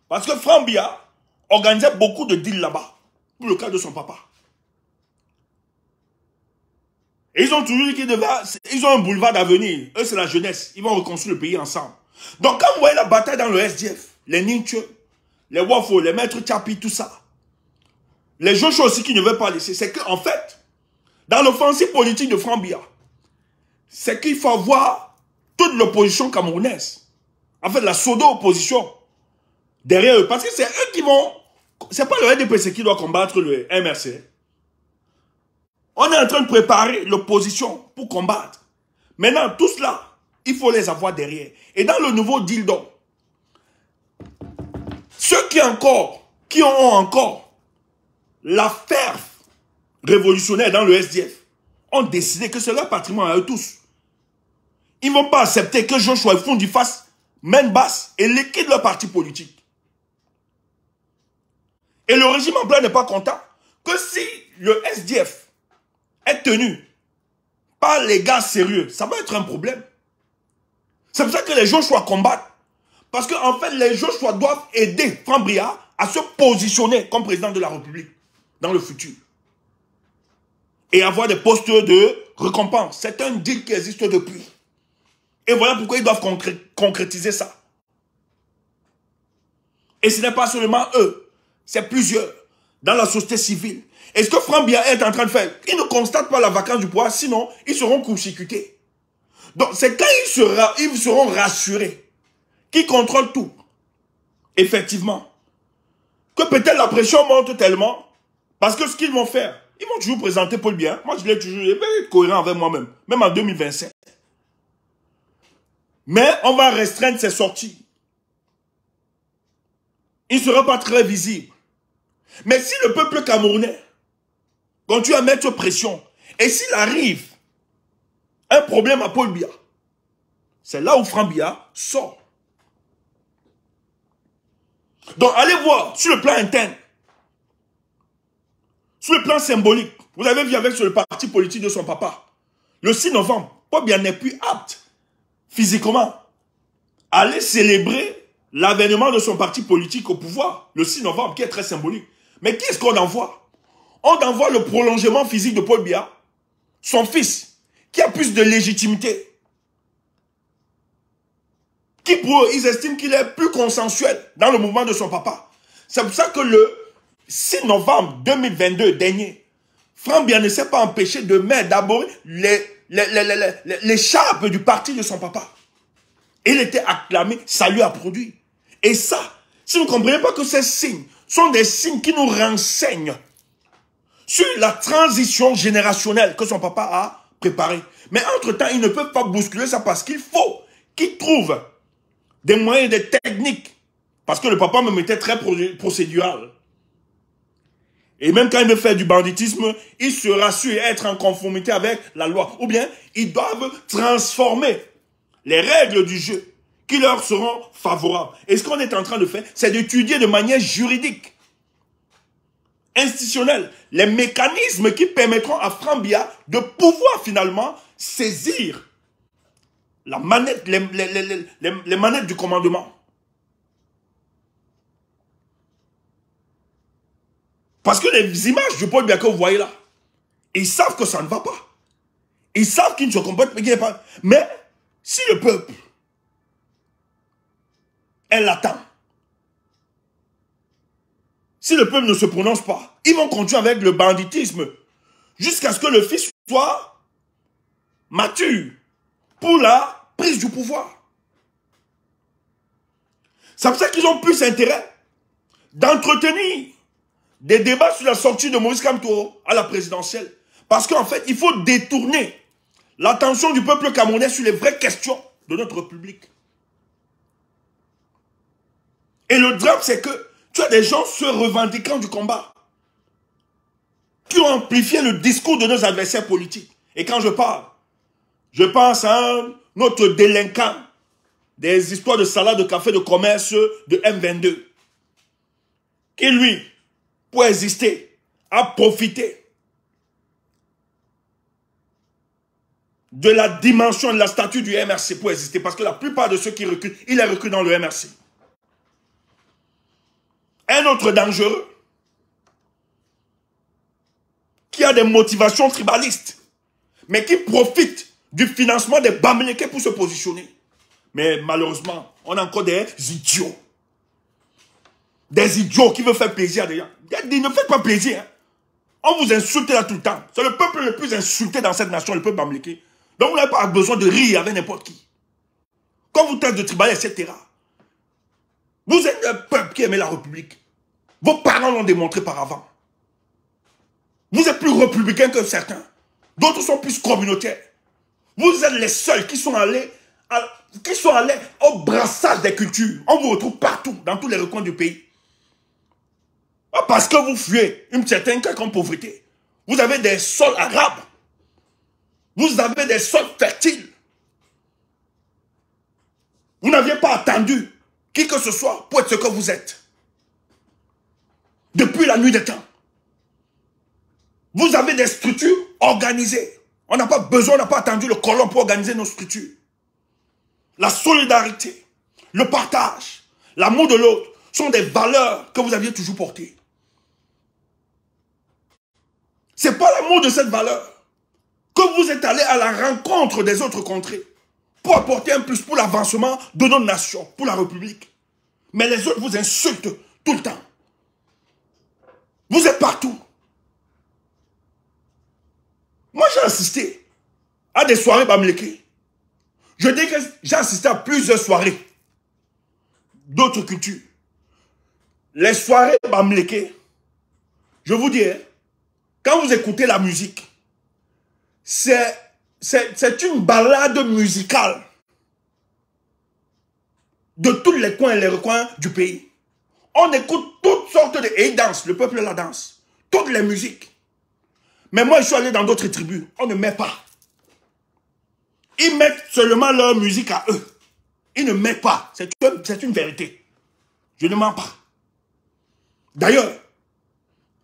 Parce que Franck Biya organisait beaucoup de deals là-bas. Pour le cas de son papa. Et ils ont toujours dit qu'ils ont un boulevard d'avenir. Eux, c'est la jeunesse. Ils vont reconstruire le pays ensemble. Donc, quand vous voyez la bataille dans le SDF, les Ninche, les Wafo, les maîtres Tchapi, tout ça, les Joshua aussi qui ne veulent pas laisser, c'est qu'en fait, dans l'offensive politique de Franck Biya, c'est qu'il faut avoir toute l'opposition camerounaise. En fait, la pseudo-opposition. Derrière eux. Parce que c'est eux qui vont... C'est pas le RDPC qui doit combattre le MRC. On est en train de préparer l'opposition pour combattre. Maintenant, tout cela, il faut les avoir derrière. Et dans le nouveau deal donc, ceux qui ont encore la ferve révolutionnaire dans le SDF ont décidé que c'est leur patrimoine à eux tous. Ils ne vont pas accepter que Joshua Fondi fasse main basse et liquide leur parti politique. Et le régime en place n'est pas content que si le SDF est tenu par les gars sérieux, ça va être un problème. C'est pour ça que les Joshua combattent. Parce qu'en fait, les Joshua doivent aider Franck Biya à se positionner comme président de la République dans le futur. Et avoir des postes de récompense. C'est un deal qui existe depuis. Et voilà pourquoi ils doivent concrétiser ça. Et ce n'est pas seulement eux, c'est plusieurs dans la société civile. Et ce que Franck Biya est en train de faire, ils ne constatent pas la vacance du pouvoir, sinon ils seront court-circuités. Donc c'est quand ils seront rassurés, qu'ils contrôlent tout, effectivement, que peut-être la pression monte tellement, parce que ce qu'ils vont faire, ils vont toujours présenter Paul Biya. Moi, je l'ai toujours être cohérent avec moi-même, même en 2027. Mais on va restreindre ses sorties. Il ne sera pas très visible. Mais si le peuple camerounais continue à mettre pression, et s'il arrive un problème à Paul Biya, c'est là où Franck Biya sort. Donc allez voir sur le plan interne, sur le plan symbolique. Vous avez vu avec sur le parti politique de son papa. Le 6 novembre, Paul Biya n'est plus apte physiquement à aller célébrer l'avènement de son parti politique au pouvoir. Le 6 novembre, qui est très symbolique. Mais qui est-ce qu'on envoie? On envoie le prolongement physique de Paul Biya, son fils, qui a plus de légitimité. Qui pour eux, ils estiment qu'il est plus consensuel dans le mouvement de son papa. C'est pour ça que le 6 novembre 2022 dernier, Franck Biya ne s'est pas empêché de mettre d'abord l'écharpe du parti de son papa. Il était acclamé, ça lui a produit. Et ça, si vous ne comprenez pas que ces signes sont des signes qui nous renseignent sur la transition générationnelle que son papa a préparée. Mais entre-temps, ils ne peuvent pas bousculer ça parce qu'il faut qu'ils trouvent des moyens, des techniques. Parce que le papa me mettait très procédural. Et même quand il veut faire du banditisme, il se rassure être en conformité avec la loi. Ou bien, ils doivent transformer les règles du jeu qui leur seront favorables. Et ce qu'on est en train de faire, c'est d'étudier de manière juridique, institutionnelle, les mécanismes qui permettront à Franck Biya de pouvoir finalement saisir la manette, les manettes du commandement. Parce que les images du Paul Biya que vous voyez là, ils savent que ça ne va pas. Ils savent qu'ils ne se comportent pas. Mais si le peuple, elle attend. Si le peuple ne se prononce pas, ils vont continuer avec le banditisme jusqu'à ce que le fils soit mature pour la prise du pouvoir. C'est pour ça qu'ils ont plus intérêt d'entretenir des débats sur la sortie de Maurice Kamto à la présidentielle. Parce qu'en fait, il faut détourner l'attention du peuple camerounais sur les vraies questions de notre République. Et le drame, c'est que tu as des gens se revendiquant du combat qui ont amplifié le discours de nos adversaires politiques. Et quand je parle, je pense à notre délinquant des histoires de salade de café de commerce de M22 qui, lui, pour exister, a profité de la dimension de la statue du MRC pour exister. Parce que la plupart de ceux qui reculent, il est recul dans le MRC. Un autre dangereux, qui a des motivations tribalistes, mais qui profite du financement des Bamileke pour se positionner. Mais malheureusement, on a encore des idiots. Des idiots qui veulent faire plaisir à des gens. Ne faites pas plaisir. Hein. On vous insulte là tout le temps. C'est le peuple le plus insulté dans cette nation, le peuple Bamileke. Donc vous n'avez pas besoin de rire avec n'importe qui. Quand vous traitez de tribalistes, etc. Vous êtes un peuple qui aimait la République. Vos parents l'ont démontré par avant. Vous êtes plus républicains que certains. D'autres sont plus communautaires. Vous êtes les seuls qui sont allés au brassage des cultures. On vous retrouve partout, dans tous les recoins du pays. Parce que vous fuyez une certaine quelconque pauvreté. Vous avez des sols arabes. Vous avez des sols fertiles. Vous n'aviez pas attendu qui que ce soit pour être ce que vous êtes. Depuis la nuit des temps. Vous avez des structures organisées. On n'a pas besoin, on n'a pas attendu le colon pour organiser nos structures. La solidarité, le partage, l'amour de l'autre sont des valeurs que vous aviez toujours portées. Ce n'est pas l'amour de cette valeur que vous êtes allé à la rencontre des autres contrées pour apporter un plus pour l'avancement de notre nation, pour la République. Mais les autres vous insultent tout le temps. Vous êtes partout. Moi, j'ai assisté à des soirées Bamléké. Je dis que j'ai assisté à plusieurs soirées d'autres cultures. Les soirées Bamléké, je vous dis, quand vous écoutez la musique, c'est une balade musicale de tous les coins et les recoins du pays. On écoute toutes sortes de... Et ils dansent, le peuple la danse. Toutes les musiques. Mais moi, je suis allé dans d'autres tribus. On ne met pas. Ils mettent seulement leur musique à eux. Ils ne mettent pas. C'est une vérité. Je ne mens pas. D'ailleurs,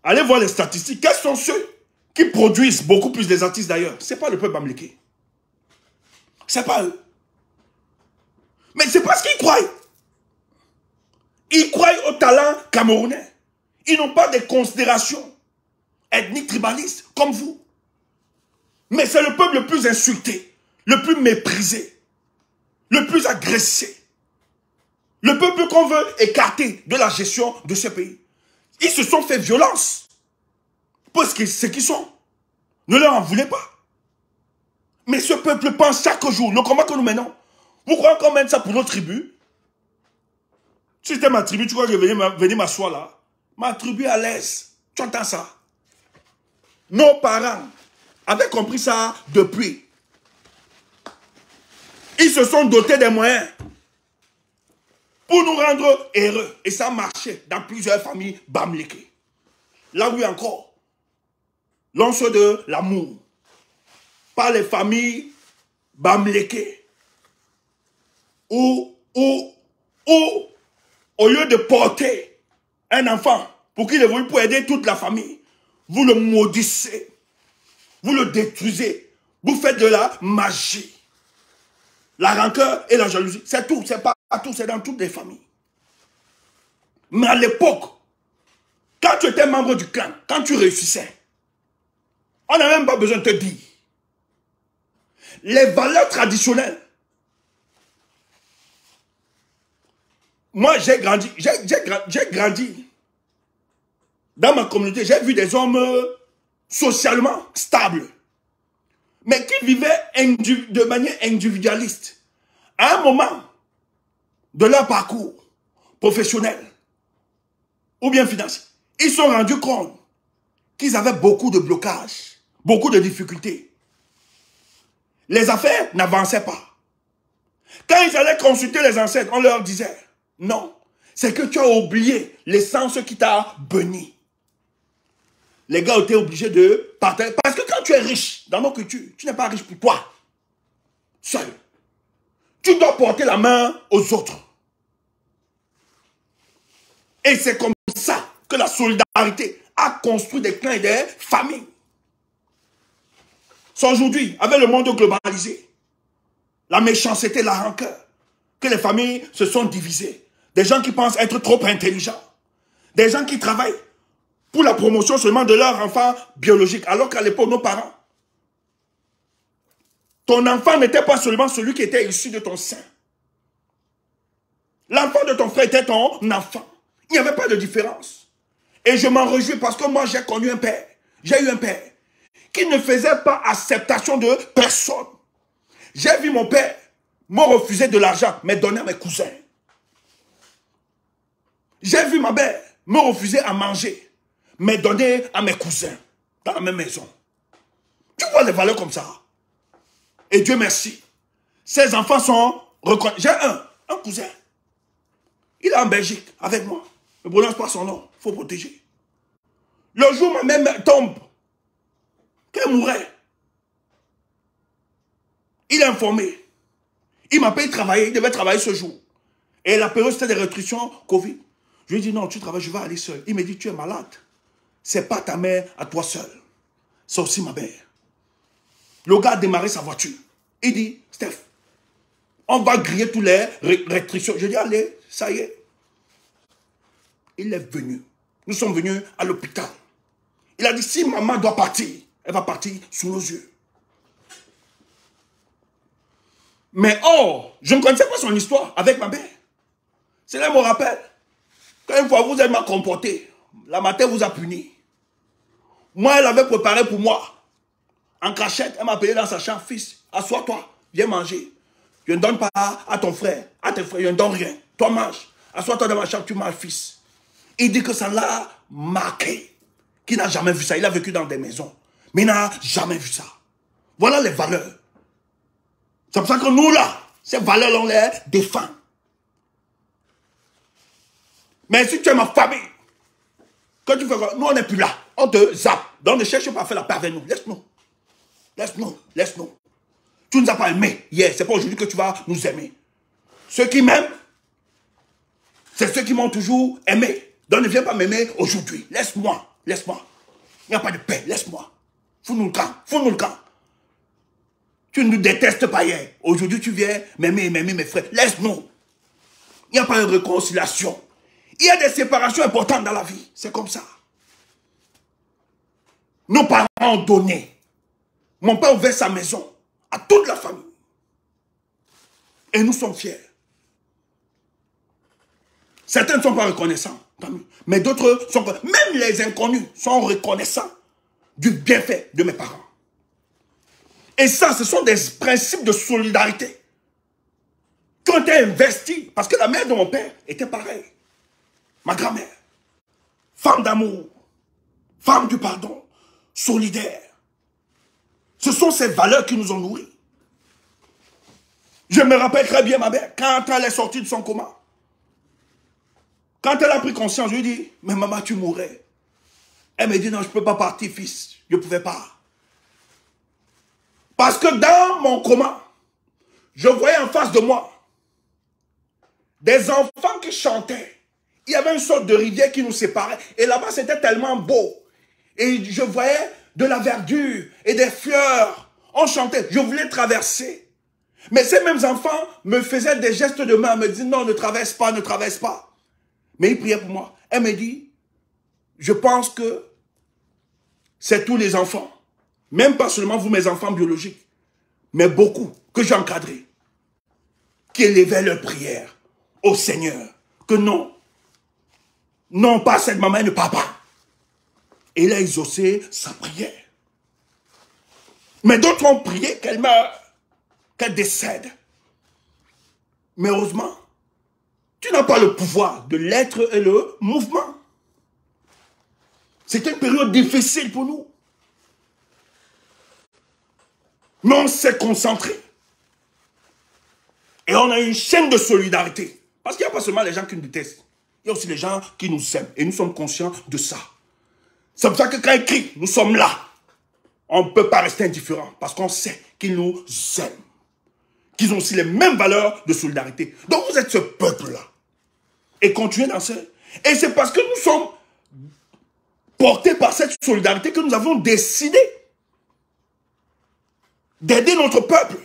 allez voir les statistiques. Quels sont ceux qui produisent beaucoup plus des artistes d'ailleurs? Ce n'est pas le peuple bamléké. Ce n'est pas eux. Mais c'est parce qu'ils croient. Ils croient au talent camerounais. Ils n'ont pas de considérations ethniques tribalistes comme vous. Mais c'est le peuple le plus insulté, le plus méprisé, le plus agressé. Le peuple qu'on veut écarter de la gestion de ce pays. Ils se sont fait violence. Parce que ce qu'ils sont. Ne leur en voulez pas. Mais ce peuple pense chaque jour, le combat que nous menons. Vous croyez qu'on mène ça pour nos tribus? Si c'était ma tribu, tu crois que je venais m'asseoir là? Ma tribu à l'aise. Tu entends ça? Nos parents avaient compris ça depuis. Ils se sont dotés des moyens pour nous rendre heureux. Et ça marchait dans plusieurs familles bamléké. Là oui encore, l'once de l'amour. Par les familles bamléké. Où, au lieu de porter un enfant pour qu'il évolue pour aider toute la famille, vous le maudissez, vous le détruisez, vous faites de la magie. La rancœur et la jalousie, c'est tout, c'est pas tout, c'est dans toutes les familles. Mais à l'époque, quand tu étais membre du clan, quand tu réussissais, on n'a même pas besoin de te dire. Les valeurs traditionnelles. Moi, j'ai grandi dans ma communauté. J'ai vu des hommes socialement stables, mais qui vivaient de manière individualiste. À un moment de leur parcours professionnel ou bien financier, ils se sont rendus compte qu'ils avaient beaucoup de blocages, beaucoup de difficultés. Les affaires n'avançaient pas. Quand ils allaient consulter les ancêtres, on leur disait, non, c'est que tu as oublié l'essence qui t'a béni. Les gars étaient obligés de partager. Parce que quand tu es riche dans nos cultures, tu n'es pas riche pour toi, seul. Tu dois porter la main aux autres. Et c'est comme ça que la solidarité a construit des clans et des familles. C'est aujourd'hui, avec le monde globalisé, la méchanceté, la rancœur, que les familles se sont divisées. Des gens qui pensent être trop intelligents. Des gens qui travaillent pour la promotion seulement de leur enfant biologique. Alors qu'à l'époque, nos parents, ton enfant n'était pas seulement celui qui était issu de ton sein. L'enfant de ton frère était ton enfant. Il n'y avait pas de différence. Et je m'en réjouis parce que moi, j'ai connu un père. J'ai eu un père qui ne faisait pas acceptation de personne. J'ai vu mon père m'ont refusé de l'argent, mais donné à mes cousins. J'ai vu ma mère me refuser à manger, mais donner à mes cousins dans la même maison. Tu vois les valeurs comme ça. Et Dieu merci. Ces enfants sont reconnus. J'ai un cousin. Il est en Belgique avec moi. Ne prononce pas son nom. Il faut protéger. Le jour où ma mère tombe, qu'elle mourrait, il est informé. Il m'a payé travailler. Il devait travailler ce jour. Et la période, c'était des restrictions Covid. Je lui ai dit, non, tu travailles, je vais aller seul. Il me dit, tu es malade. C'est pas ta mère à toi seul. C'est aussi ma mère. Le gars a démarré sa voiture. Il dit, Steph, on va griller toutes les restrictions. Je dis, allez, ça y est. Il est venu. Nous sommes venus à l'hôpital. Il a dit, si maman doit partir, elle va partir sous nos yeux. Mais oh, je ne connaissais pas son histoire avec ma mère. C'est là, me rappelle. Quand une fois vous êtes mal comporté, la matin vous a puni. Moi, elle avait préparé pour moi. En cachette, elle m'a appelé dans sa chambre, fils, assois-toi, viens manger. Je ne donne pas à ton frère, à tes frères, je ne donne rien. Toi, mange. Assois-toi dans ma chambre, tu manges, fils. Il dit que ça l'a marqué. Qu'il n'a jamais vu ça. Il a vécu dans des maisons. Mais il n'a jamais vu ça. Voilà les valeurs. C'est pour ça que nous, là, ces valeurs-là, on les défend. Mais si tu es ma famille, quand tu fais quoi, nous, on n'est plus là. On te zappe. Donc, ne cherche pas à faire la paix avec nous. Laisse-nous. Laisse-nous. Laisse-nous. Tu ne nous as pas aimés hier. C'est pas aujourd'hui que tu vas nous aimer. Ceux qui m'aiment, c'est ceux qui m'ont toujours aimé. Donc, ne viens pas m'aimer aujourd'hui. Laisse-moi. Laisse-moi. Il n'y a pas de paix. Laisse-moi. Fous-nous le camp. Fous-nous le camp. Tu ne nous détestes pas hier. Aujourd'hui, tu viens m'aimer, mes frères. Laisse-nous. Il n'y a pas de réconciliation. Il y a des séparations importantes dans la vie. C'est comme ça. Nos parents ont donné. Mon père a ouvert sa maison à toute la famille. Et nous sommes fiers. Certains ne sont pas reconnaissants. Mais d'autres sont... Même les inconnus sont reconnaissants du bienfait de mes parents. Et ça, ce sont des principes de solidarité qui ont été investis. Parce que la mère de mon père était pareille. Ma grand-mère. Femme d'amour. Femme du pardon. Solidaire. Ce sont ces valeurs qui nous ont nourris. Je me rappelle très bien ma mère, quand elle est sortie de son coma. Quand elle a pris conscience, je lui ai dit, mais maman, tu mourrais. Elle me dit, non, je ne peux pas partir, fils. Je ne pouvais pas. Parce que dans mon coma, je voyais en face de moi des enfants qui chantaient. Il y avait une sorte de rivière qui nous séparait. Et là-bas, c'était tellement beau. Et je voyais de la verdure et des fleurs. On chantait. Je voulais traverser. Mais ces mêmes enfants me faisaient des gestes de main. Me disaient, non, ne traverse pas, ne traverse pas. Mais ils priaient pour moi. Elle me dit, je pense que c'est tous les enfants. Même pas seulement vous, mes enfants biologiques. Mais beaucoup que j'ai encadrés. Qui élevaient leurs prières au Seigneur. Que non. Non, pas cette maman et le papa. Et il a exaucé sa prière. Mais d'autres ont prié qu'elle meure, qu'elle décède. Mais heureusement, tu n'as pas le pouvoir de l'être et le mouvement. C'était une période difficile pour nous. Mais on s'est concentré. Et on a une chaîne de solidarité. Parce qu'il n'y a pas seulement les gens qui nous détestent. Il y a aussi les gens qui nous aiment. Et nous sommes conscients de ça. C'est pour ça que quand ils crient, nous sommes là. On ne peut pas rester indifférent. Parce qu'on sait qu'ils nous aiment. Qu'ils ont aussi les mêmes valeurs de solidarité. Donc vous êtes ce peuple-là. Et continuez dans ce... Et c'est parce que nous sommes portés par cette solidarité que nous avons décidé d'aider notre peuple.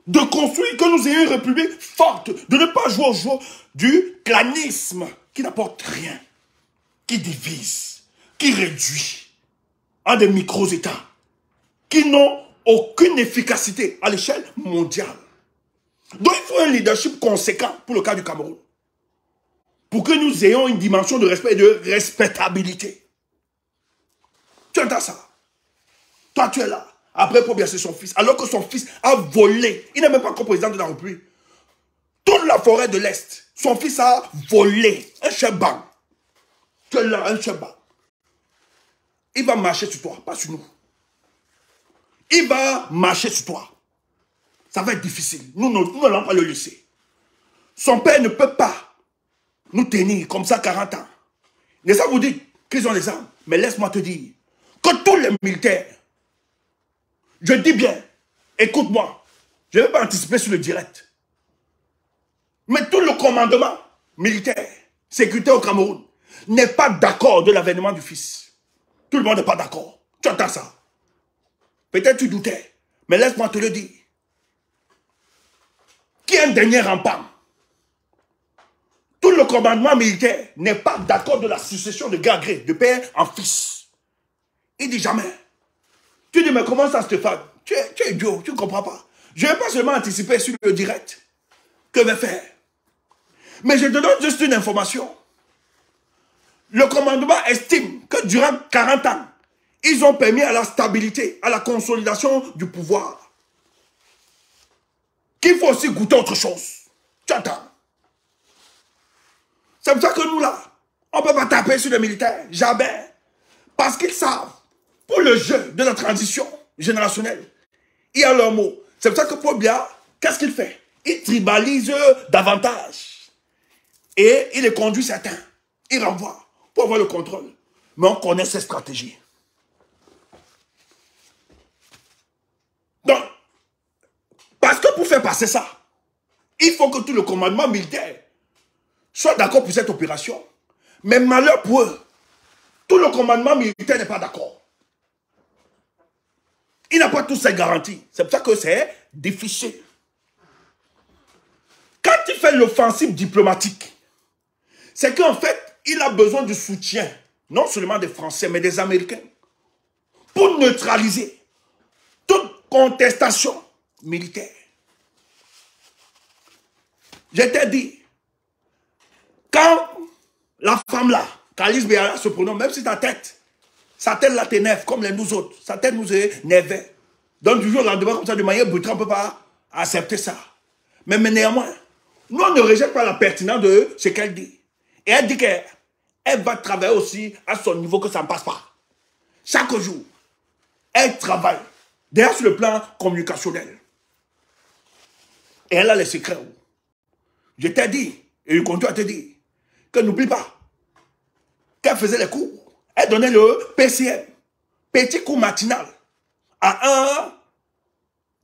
De construire, que nous ayons une république forte. De ne pas jouer au jeu du clanisme qui n'apporte rien. Qui divise. Qui réduit à des micro-États. Qui n'ont aucune efficacité à l'échelle mondiale. Donc il faut un leadership conséquent pour le cas du Cameroun. Pour que nous ayons une dimension de respect et de respectabilité. Tu entends ça? Toi, tu es là, Après Paul Biya, c'est son fils. Alors que son fils a volé. Il n'est même pas encore président de la République. Toute la forêt de l'Est, son fils a volé un cheban. Tu es là, un cheban. Il va marcher sur toi, pas sur nous. Il va marcher sur toi. Ça va être difficile. Nous n'allons pas le laisser. Son père ne peut pas nous tenir comme ça 40 ans. Mais ça vous dit qu'ils ont les armes. Mais laisse-moi te dire que tous les militaires, je dis bien, écoute-moi, je ne vais pas anticiper sur le direct. Mais tout le commandement militaire, sécurité au Cameroun, n'est pas d'accord de l'avènement du fils. Tout le monde n'est pas d'accord. Tu entends ça? Peut-être tu doutais, mais laisse-moi te le dire. Qui est un dernier rempart? Tout le commandement militaire n'est pas d'accord de la succession de gré, de père en fils. Il dit jamais. Tu dis, mais comment ça, Stéphane? Tu es idiot, tu ne comprends pas. Je ne vais pas seulement anticiper sur le direct que je vais faire. Mais je te donne juste une information. Le commandement estime que durant 40 ans, ils ont permis à la stabilité, à la consolidation du pouvoir. Qu'il faut aussi goûter autre chose. Tu entends? C'est pour ça que nous là, on ne peut pas taper sur les militaires. Jamais. Parce qu'ils savent, pour le jeu de la transition générationnelle, il y a leur mot. C'est pour ça que Paul Biya, qu'est-ce qu'il fait? Il tribalise davantage. Et il les conduit certains. Il renvoie pour avoir le contrôle. Mais on connaît ses stratégies. Donc, parce que pour faire passer ça, il faut que tout le commandement militaire soit d'accord pour cette opération. Mais malheur pour eux, tout le commandement militaire n'est pas d'accord. Il n'a pas toutes ces garanties. C'est pour ça que c'est difficile. Quand il fait l'offensive diplomatique, c'est qu'en fait, il a besoin du soutien, non seulement des Français, mais des Américains, pour neutraliser toute contestation militaire. Je t'ai dit, quand la femme là, Kalice Béala se prononce, même si sa tête là t'énerve comme les nous autres, sa tête nous énerve. Donc du jour au lendemain, comme ça, de manière brutale, on ne peut pas accepter ça. Mais néanmoins, nous on ne rejette pas la pertinence de ce qu'elle dit. Et elle dit qu'elle va travailler aussi à son niveau, que ça ne passe pas. Chaque jour, elle travaille. D'ailleurs sur le plan communicationnel. Et elle a les secrets. Je t'ai dit, et je continue à te dire, que n'oublie pas qu'elle faisait les cours. Elle donnait le PCM, petit cours matinal, à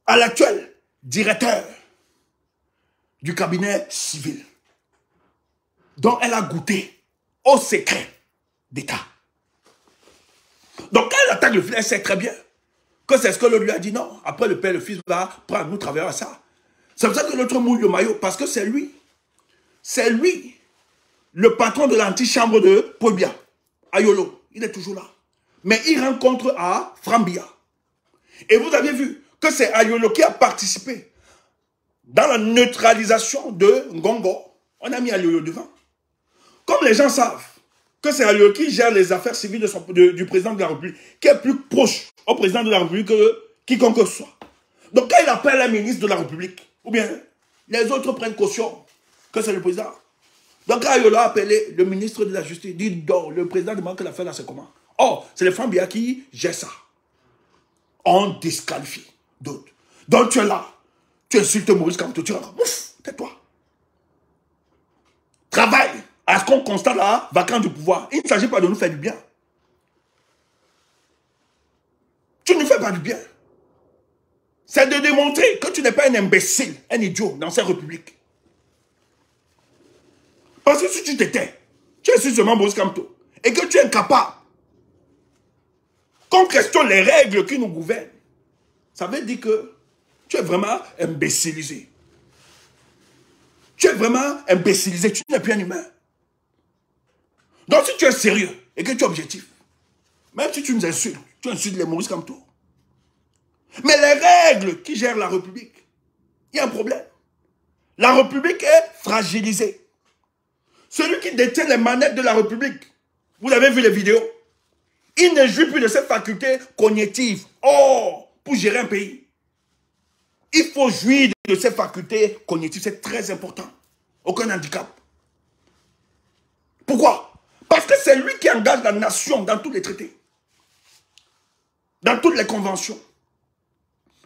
l'actuel directeur du cabinet civil. Donc elle a goûté au secret d'État. Donc quand elle attaque le fils, elle sait très bien que c'est ce que l'autre lui a dit. Non, après le père, le fils va prendre, nous travaillons à ça. C'est pour ça que l'autre mouille le maillot, parce que c'est lui. C'est lui, le patron de l'antichambre de Paul Biya, Ayolo. Il est toujours là. Mais il rencontre à Frambia. Et vous avez vu que c'est Ayolo qui a participé dans la neutralisation de Ngongo. On a mis Ayolo devant. Comme les gens savent que c'est Ayolo qui gère les affaires civiles du président de la République, qui est plus proche au président de la République que quiconque que ce soit. Donc quand il appelle un ministre de la République, ou bien les autres prennent caution que c'est le président. Donc quand Ayolo a appelé le ministre de la Justice, dit donc le président demande que l'affaire là c'est comment? Oh, c'est les Frambia qui gèrent ça. On disqualifie d'autres. Donc tu es là, tu insultes Maurice Kamto, tu rentres. Ouf, tais-toi. Travaille à ce qu'on constate la vacance du pouvoir. Il ne s'agit pas de nous faire du bien. Tu ne fais pas du bien. C'est de démontrer que tu n'es pas un imbécile, un idiot dans cette république. Parce que si tu t'étais, tu es seulement Maurice Kamto, et que tu es incapable qu'on questionne les règles qui nous gouvernent, ça veut dire que tu es vraiment imbécilisé. Tu es vraiment imbécilisé, tu n'es plus un humain. Donc si tu es sérieux et que tu es objectif, même si tu nous insultes, tu insultes les Maurice Kamto. Mais les règles qui gèrent la République, il y a un problème. La République est fragilisée. Celui qui détient les manettes de la République, vous avez vu les vidéos, il ne jouit plus de cette faculté cognitive. Oh, pour gérer un pays. Il faut jouir de ses facultés cognitives, c'est très important. Aucun handicap. Pourquoi? Parce que c'est lui qui engage la nation dans tous les traités, dans toutes les conventions,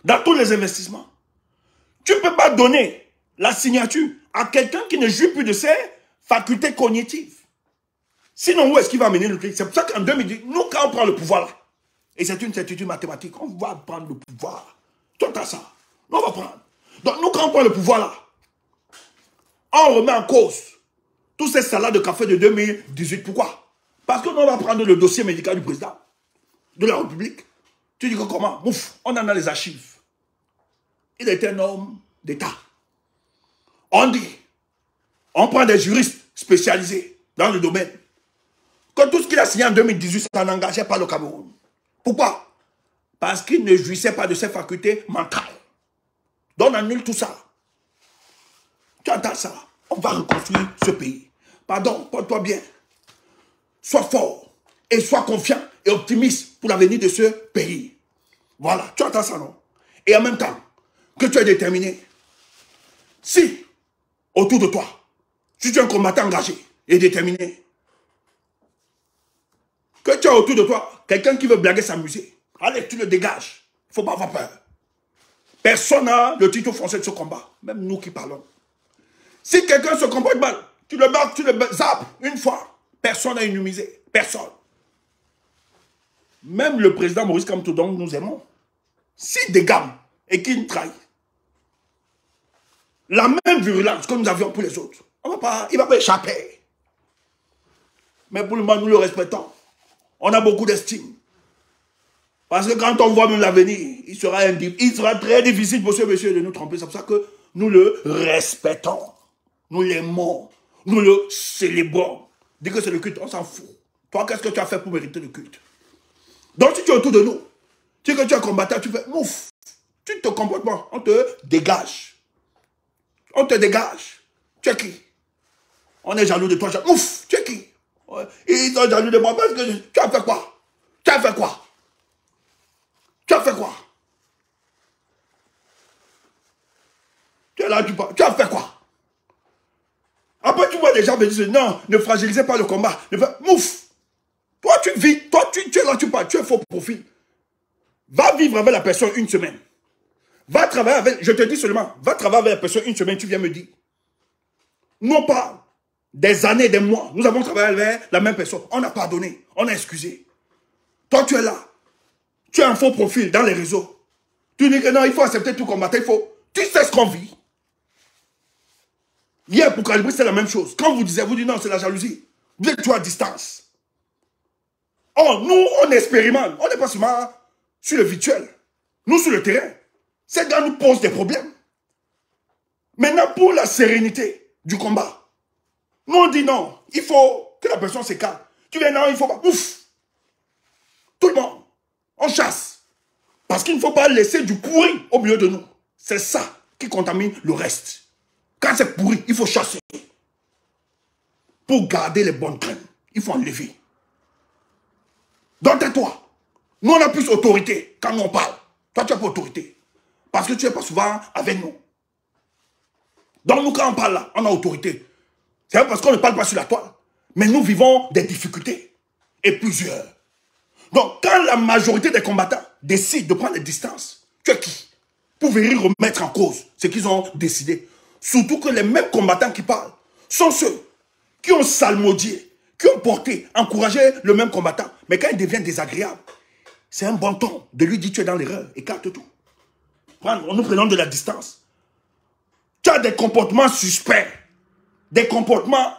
dans tous les investissements. Tu ne peux pas donner la signature à quelqu'un qui ne jouit plus de ses facultés cognitives. Sinon, où est-ce qu'il va amener le pays? C'est pour ça qu'en 2010, nous, quand on prend le pouvoir là, et c'est une certitude mathématique, on va prendre le pouvoir. Tout à ça. Nous, on va prendre. Donc, nous, quand on prend le pouvoir là, on remet en cause tous ces salades de café de 2018. Pourquoi? Parce que nous, on va prendre le dossier médical du président de la République. Tu dis que comment? Ouf, on en a les archives. Il était un homme d'État. On dit, on prend des juristes spécialisés dans le domaine, que tout ce qu'il a signé en 2018, ça n'engageait pas le Cameroun. Pourquoi? Parce qu'il ne jouissait pas de ses facultés mentales. Donc on annule tout ça. Tu entends ça? On va reconstruire ce pays. Pardon, porte-toi bien. Sois fort et sois confiant et optimiste pour l'avenir de ce pays. Voilà, tu entends ça, non? Et en même temps, que tu es déterminé. Si, autour de toi, si tu es un combattant engagé et déterminé, que tu as autour de toi quelqu'un qui veut blaguer, s'amuser, allez, tu le dégages. Il ne faut pas avoir peur. Personne n'a le titre français de ce combat, même nous qui parlons. Si quelqu'un se comporte mal, tu le marques, tu le zappes une fois. Personne n'a immunisé. Personne. Même le président Maurice Kamto, dont nous aimons, s'il dégamme et qu'il nous trahit, la même virulence que nous avions pour les autres, il ne va pas échapper. Mais pour le moment, nous le respectons. On a beaucoup d'estime. Parce que quand on voit même l'avenir, il sera très difficile pour ce monsieur de nous tromper. C'est pour ça que nous le respectons. Nous l'aimons. Nous le célébrons. Dis que c'est le culte, on s'en fout. Toi, qu'est-ce que tu as fait pour mériter le culte? Donc, si tu es autour de nous, tu sais que tu es combattant, tu fais ouf. Tu te comportes pas, on te dégage. On te dégage. Tu es qui? On est jaloux de toi. Ouf, tu es qui? Ouais. Ils sont jaloux de moi parce que tu as fait quoi? Tu as fait quoi? Tu as fait quoi? Tu es là, tu as fait quoi? Après, tu vois les gens me disent, non, ne fragilisez pas le combat. Mouf! Toi, tu vis, toi, tu es là, tu parles, tu es faux profil. Va vivre avec la personne une semaine. Va travailler avec, je te dis seulement, va travailler avec la personne une semaine, tu viens me dire. Non pas des années, des mois. Nous avons travaillé avec la même personne. On a pardonné, on a excusé. Toi, tu es là. Tu es un faux profil dans les réseaux. Tu dis que non, il faut accepter tout combattre, il faut. Tu sais ce qu'on vit. Hier, pour Calibri, c'est la même chose. Quand vous dites non, c'est la jalousie. Vous êtes toujours à distance. Oh, nous, on expérimente. On n'est pas seulement sur le virtuel. Nous, sur le terrain. Ces gars nous posent des problèmes. Maintenant, pour la sérénité du combat, nous, on dit non. Il faut que la personne se calme. Tu viens, non, il faut pas. Ouf. Tout le monde. On chasse. Parce qu'il ne faut pas laisser du pourri au milieu de nous. C'est ça qui contamine le reste. Quand c'est pourri, il faut chasser. Pour garder les bonnes graines, il faut enlever. Donc tais-toi. Nous, on a plus d'autorité quand on parle. Toi, tu n'as pas autorité. Parce que tu n'es pas souvent avec nous. Donc nous, quand on parle là, on a autorité. C'est parce qu'on ne parle pas sur la toile. Mais nous vivons des difficultés. Et plusieurs. Donc, quand la majorité des combattants décident de prendre des distances, tu es qui? Pour venir remettre en cause ce qu'ils ont décidé. Surtout que les mêmes combattants qui parlent sont ceux qui ont salmodié, qui ont porté, encouragé le même combattant. Mais quand il devient désagréable, c'est un bon ton de lui dire tu es dans l'erreur, écarte tout. Nous prenons de la distance. Tu as des comportements suspects, des comportements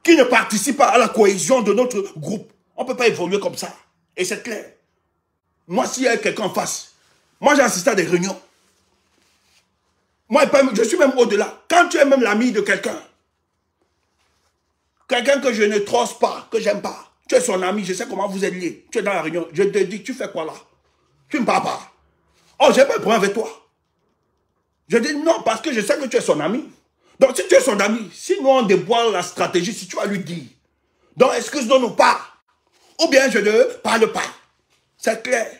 qui ne participent pas à la cohésion de notre groupe. On ne peut pas évoluer comme ça. Et c'est clair. Moi, s'il y a quelqu'un en face, moi j'ai assisté à des réunions. Moi, je suis même au-delà. Quand tu es même l'ami de quelqu'un, quelqu'un que je ne trosse pas, que j'aime pas, tu es son ami, je sais comment vous êtes liés. Tu es dans la réunion, je te dis, tu fais quoi là? Tu ne parles pas. Oh, j'ai pas de problème avec toi. Je dis non, parce que je sais que tu es son ami. Donc, si tu es son ami, si nous on dévoile la stratégie, si tu vas lui dire, donc excuse-nous pas. Ou bien je ne parle pas. C'est clair.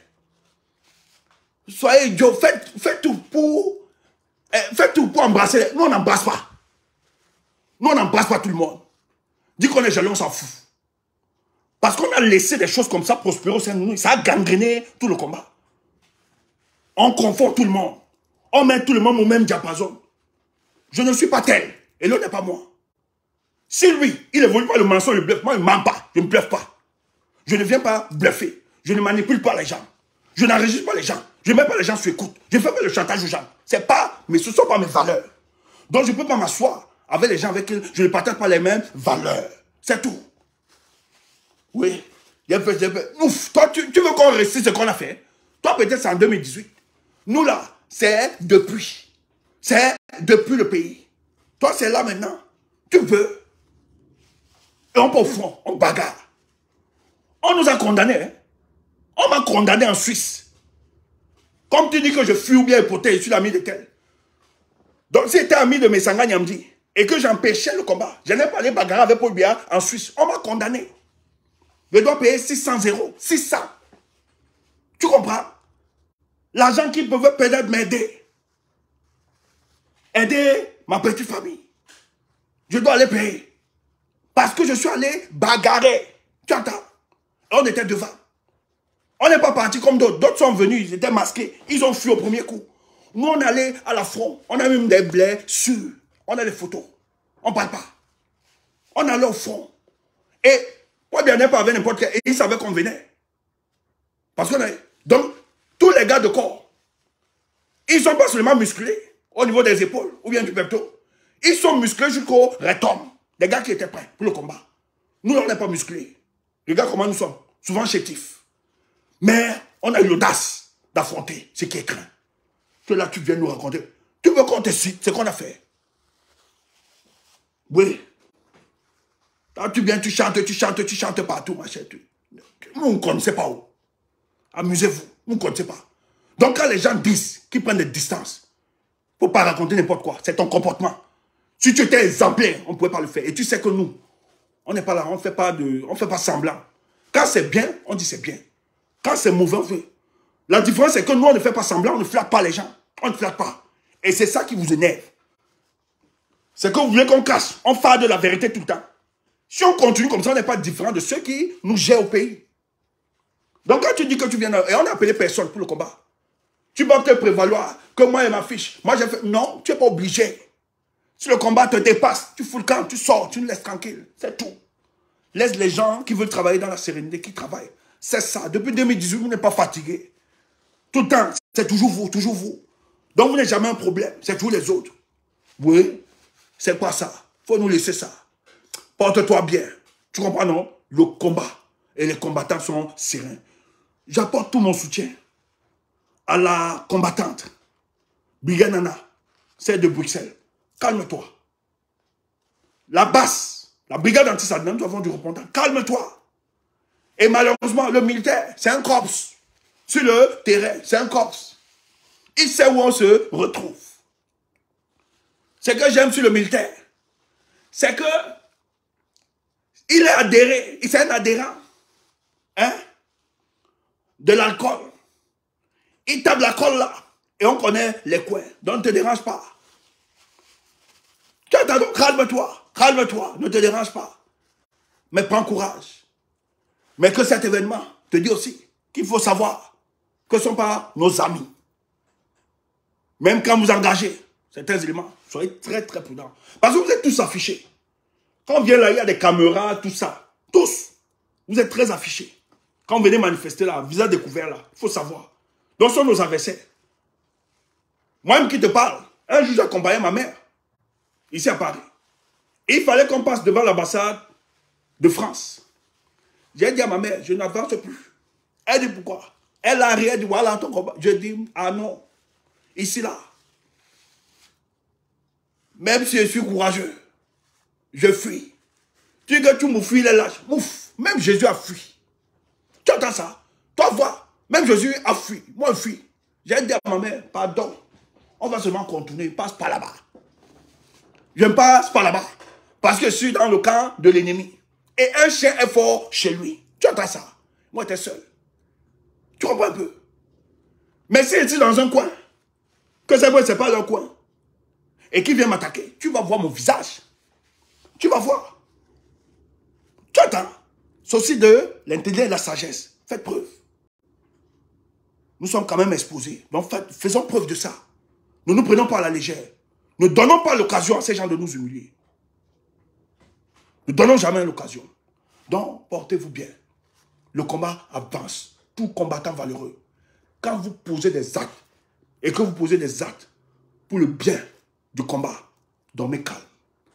Soyez idiots, faites tout pour embrasser. Nous, on n'embrasse pas. Nous, on n'embrasse pas tout le monde. Dit qu'on est jaloux, on s'en fout. Parce qu'on a laissé des choses comme ça prospérer au sein de nous. Ça a gangréné tout le combat. On confond tout le monde. On met tout le monde au même diapason. Je ne suis pas tel. Et l'autre n'est pas moi. Si lui, il n'évolue pas le mensonge, le bluff, moi, il ne ment pas. Je ne bluffe pas. Je ne viens pas bluffer. Je ne manipule pas les gens. Je n'enregistre pas les gens. Je ne mets pas les gens sur écoute. Je ne fais pas le chantage aux gens. C'est pas, mais ce ne sont pas mes valeurs. Donc je ne peux pas m'asseoir avec les gens avec qui je ne partage pas les mêmes valeurs. C'est tout. Oui. Ouf, toi, tu veux qu'on réussisse ce qu'on a fait? Toi, peut-être c'est en 2018. Nous, là, c'est depuis. C'est depuis le pays. Toi, c'est là maintenant. Tu veux. Et on peut au front, on bagarre. On nous a condamnés. Hein? On m'a condamné en Suisse. Comme tu dis que je fuis ou bien hypothèse, je suis l'ami de tel. Donc, si j'étais ami de Messanga Nyamdi et que j'empêchais le combat, je n'ai pas allé bagarrer avec Paul Biya en Suisse, on m'a condamné. Je dois payer 600 €. 600. Tu comprends? L'argent qu'ils peuvent peut-être m'aider. Aider ma petite famille. Je dois aller payer. Parce que je suis allé bagarrer. Tu entends? Et on était devant. On n'est pas parti comme d'autres. D'autres sont venus, ils étaient masqués. Ils ont fui au premier coup. Nous, on allait à la front. On a même des blessures. On a des photos. On ne parle pas. On allait au front. Et moi, bien n'est pas avec n'importe quel. Et ils savaient qu'on venait. Parce qu'on est. Donc, tous les gars de corps, ils ne sont pas seulement musclés au niveau des épaules ou bien du pecto. Ils sont musclés jusqu'au rectum. Des gars qui étaient prêts pour le combat. Nous, on n'est pas musclés. Regarde comment nous sommes. Souvent chétifs. Mais on a eu l'audace d'affronter ce qui est craint. Que là, tu viens nous raconter. Tu veux qu'on te cite ce qu'on a fait? Oui. Quand tu viens, tu chantes partout, ma chère. Nous, on ne connaissait pas où. Amusez-vous. Nous ne connaissons pas. Donc, quand les gens disent qu'ils prennent des distances, il ne faut pas raconter n'importe quoi. C'est ton comportement. Si tu étais exemplaire, on ne pouvait pas le faire. Et tu sais que nous, on n'est pas là, on ne fait pas semblant. Quand c'est bien, on dit c'est bien. Quand c'est mauvais, on fait. La différence, c'est que nous, on ne fait pas semblant, on ne flatte pas les gens. On ne flatte pas. Et c'est ça qui vous énerve. C'est que vous voulez qu'on cache. On fait de la vérité tout le temps. Si on continue comme ça, on n'est pas différent de ceux qui nous gèrent au pays. Donc quand tu dis que tu viens... Et on n'a appelé personne pour le combat. Tu vas te prévaloir que moi et ma fiche. Moi, j'ai fait... Non, tu n'es pas obligé. Si le combat te dépasse, tu fous le camp, tu sors, tu nous laisses tranquille. C'est tout. Laisse les gens qui veulent travailler dans la sérénité, qui travaillent. C'est ça. Depuis 2018, vous n'êtes pas fatigué. Tout le temps, c'est toujours vous, toujours vous. Donc vous n'êtes jamais un problème. C'est toujours les autres. Oui, c'est pas ça. Il faut nous laisser ça. Porte-toi bien. Tu comprends, non? Le combat et les combattants sont sereins. J'apporte tout mon soutien à la combattante Biganana, celle de Bruxelles. Calme-toi. La basse, la brigade anti-Saddam, nous avons du repentant. Calme-toi. Et malheureusement, le militaire, c'est un corps. Sur le terrain, c'est un corps. Il sait où on se retrouve. Ce que j'aime sur le militaire, c'est que il est adhéré, c'est un adhérent hein, de l'alcool. Il tape l'alcool là, et on connaît les coins, donc ne te dérange pas. Tu attends, calme-toi, ne te dérange pas. Mais prends courage. Mais que cet événement te dit aussi qu'il faut savoir que ce ne sont pas nos amis. Même quand vous engagez certains éléments, soyez très très prudents. Parce que vous êtes tous affichés. Quand on vient là, il y a des caméras, tout ça. Tous. Vous êtes très affichés. Quand vous venez manifester là, visage découvert là, il faut savoir. Donc ce sont nos adversaires. Moi-même qui te parle, un juge accompagnait ma mère, ici à Paris. Et il fallait qu'on passe devant l'ambassade de France. J'ai dit à ma mère, je n'avance plus. Elle dit pourquoi? Elle a rien dit, voilà ton combat. Je dis, ah non, ici là. Même si je suis courageux, je fuis. Tu dis que tu me fuis, il est lâche. Ouf, même Jésus a fui. Tu entends ça? Toi, vois, même Jésus a fui. Moi, je fuis. J'ai dit à ma mère, pardon, on va seulement continuer, passe par là-bas. Je ne passe pas là-bas. Parce que je suis dans le camp de l'ennemi. Et un chien est fort chez lui. Tu entends ça? Moi, j'étais seul. Tu comprends un peu? Mais si tu es dans un coin, que c'est vrai, c'est pas leur coin, et qui vient m'attaquer, tu vas voir mon visage. Tu vas voir. Tu attends. C'est aussi de l'intelligence et de la sagesse. Faites preuve. Nous sommes quand même exposés. Donc faisons preuve de ça. Ne nous prenons pas à la légère. Ne donnons pas l'occasion à ces gens de nous humilier. Ne donnons jamais l'occasion. Donc, portez-vous bien. Le combat avance. Tout combattant valeureux. Quand vous posez des actes, et que vous posez des actes pour le bien du combat, dormez calme.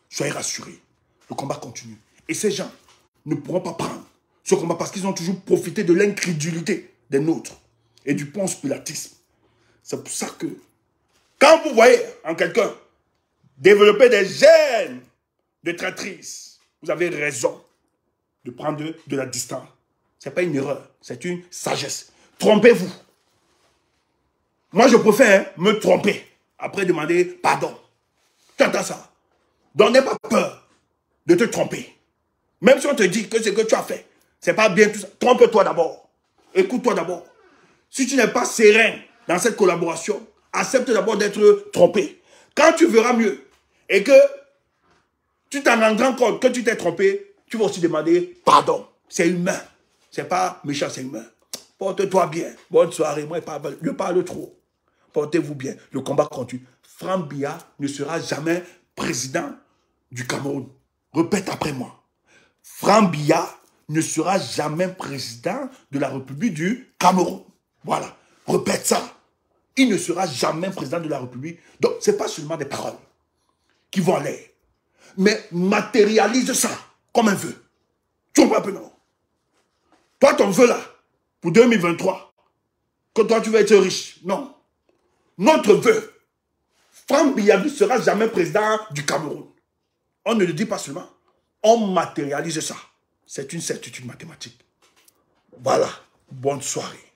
Soyez rassurés. Le combat continue. Et ces gens ne pourront pas prendre ce combat parce qu'ils ont toujours profité de l'incrédulité des nôtres et du ponce pilatisme. C'est pour ça que, quand vous voyez en quelqu'un développer des gènes de traîtrise, vous avez raison de prendre de la distance. Ce n'est pas une erreur, c'est une sagesse. Trompez-vous. Moi, je préfère me tromper après demander pardon. Tu entends ça? Donc, n'aie pas peur de te tromper. Même si on te dit que ce que tu as fait, c'est pas bien tout ça. Trompe-toi d'abord. Écoute-toi d'abord. Si tu n'es pas serein dans cette collaboration, accepte d'abord d'être trompé. Quand tu verras mieux et que tu t'en rendras compte que tu t'es trompé, tu vas aussi demander pardon. C'est humain. C'est pas méchant, c'est humain. Porte-toi bien. Bonne soirée. Moi, je parle trop. Portez-vous bien. Le combat continue. Franck Biya ne sera jamais président du Cameroun. Répète après moi. Franck Biya ne sera jamais président de la République du Cameroun. Voilà. Répète ça. Il ne sera jamais président de la République. Donc, ce n'est pas seulement des paroles qui vont aller. Mais matérialise ça comme un vœu. Tu comprends un peu, non? Toi, ton vœu là, pour 2023, que toi, tu vas être riche. Non. Notre vœu, Franck Biya ne sera jamais président du Cameroun. On ne le dit pas seulement. On matérialise ça. C'est une certitude mathématique. Voilà. Bonne soirée.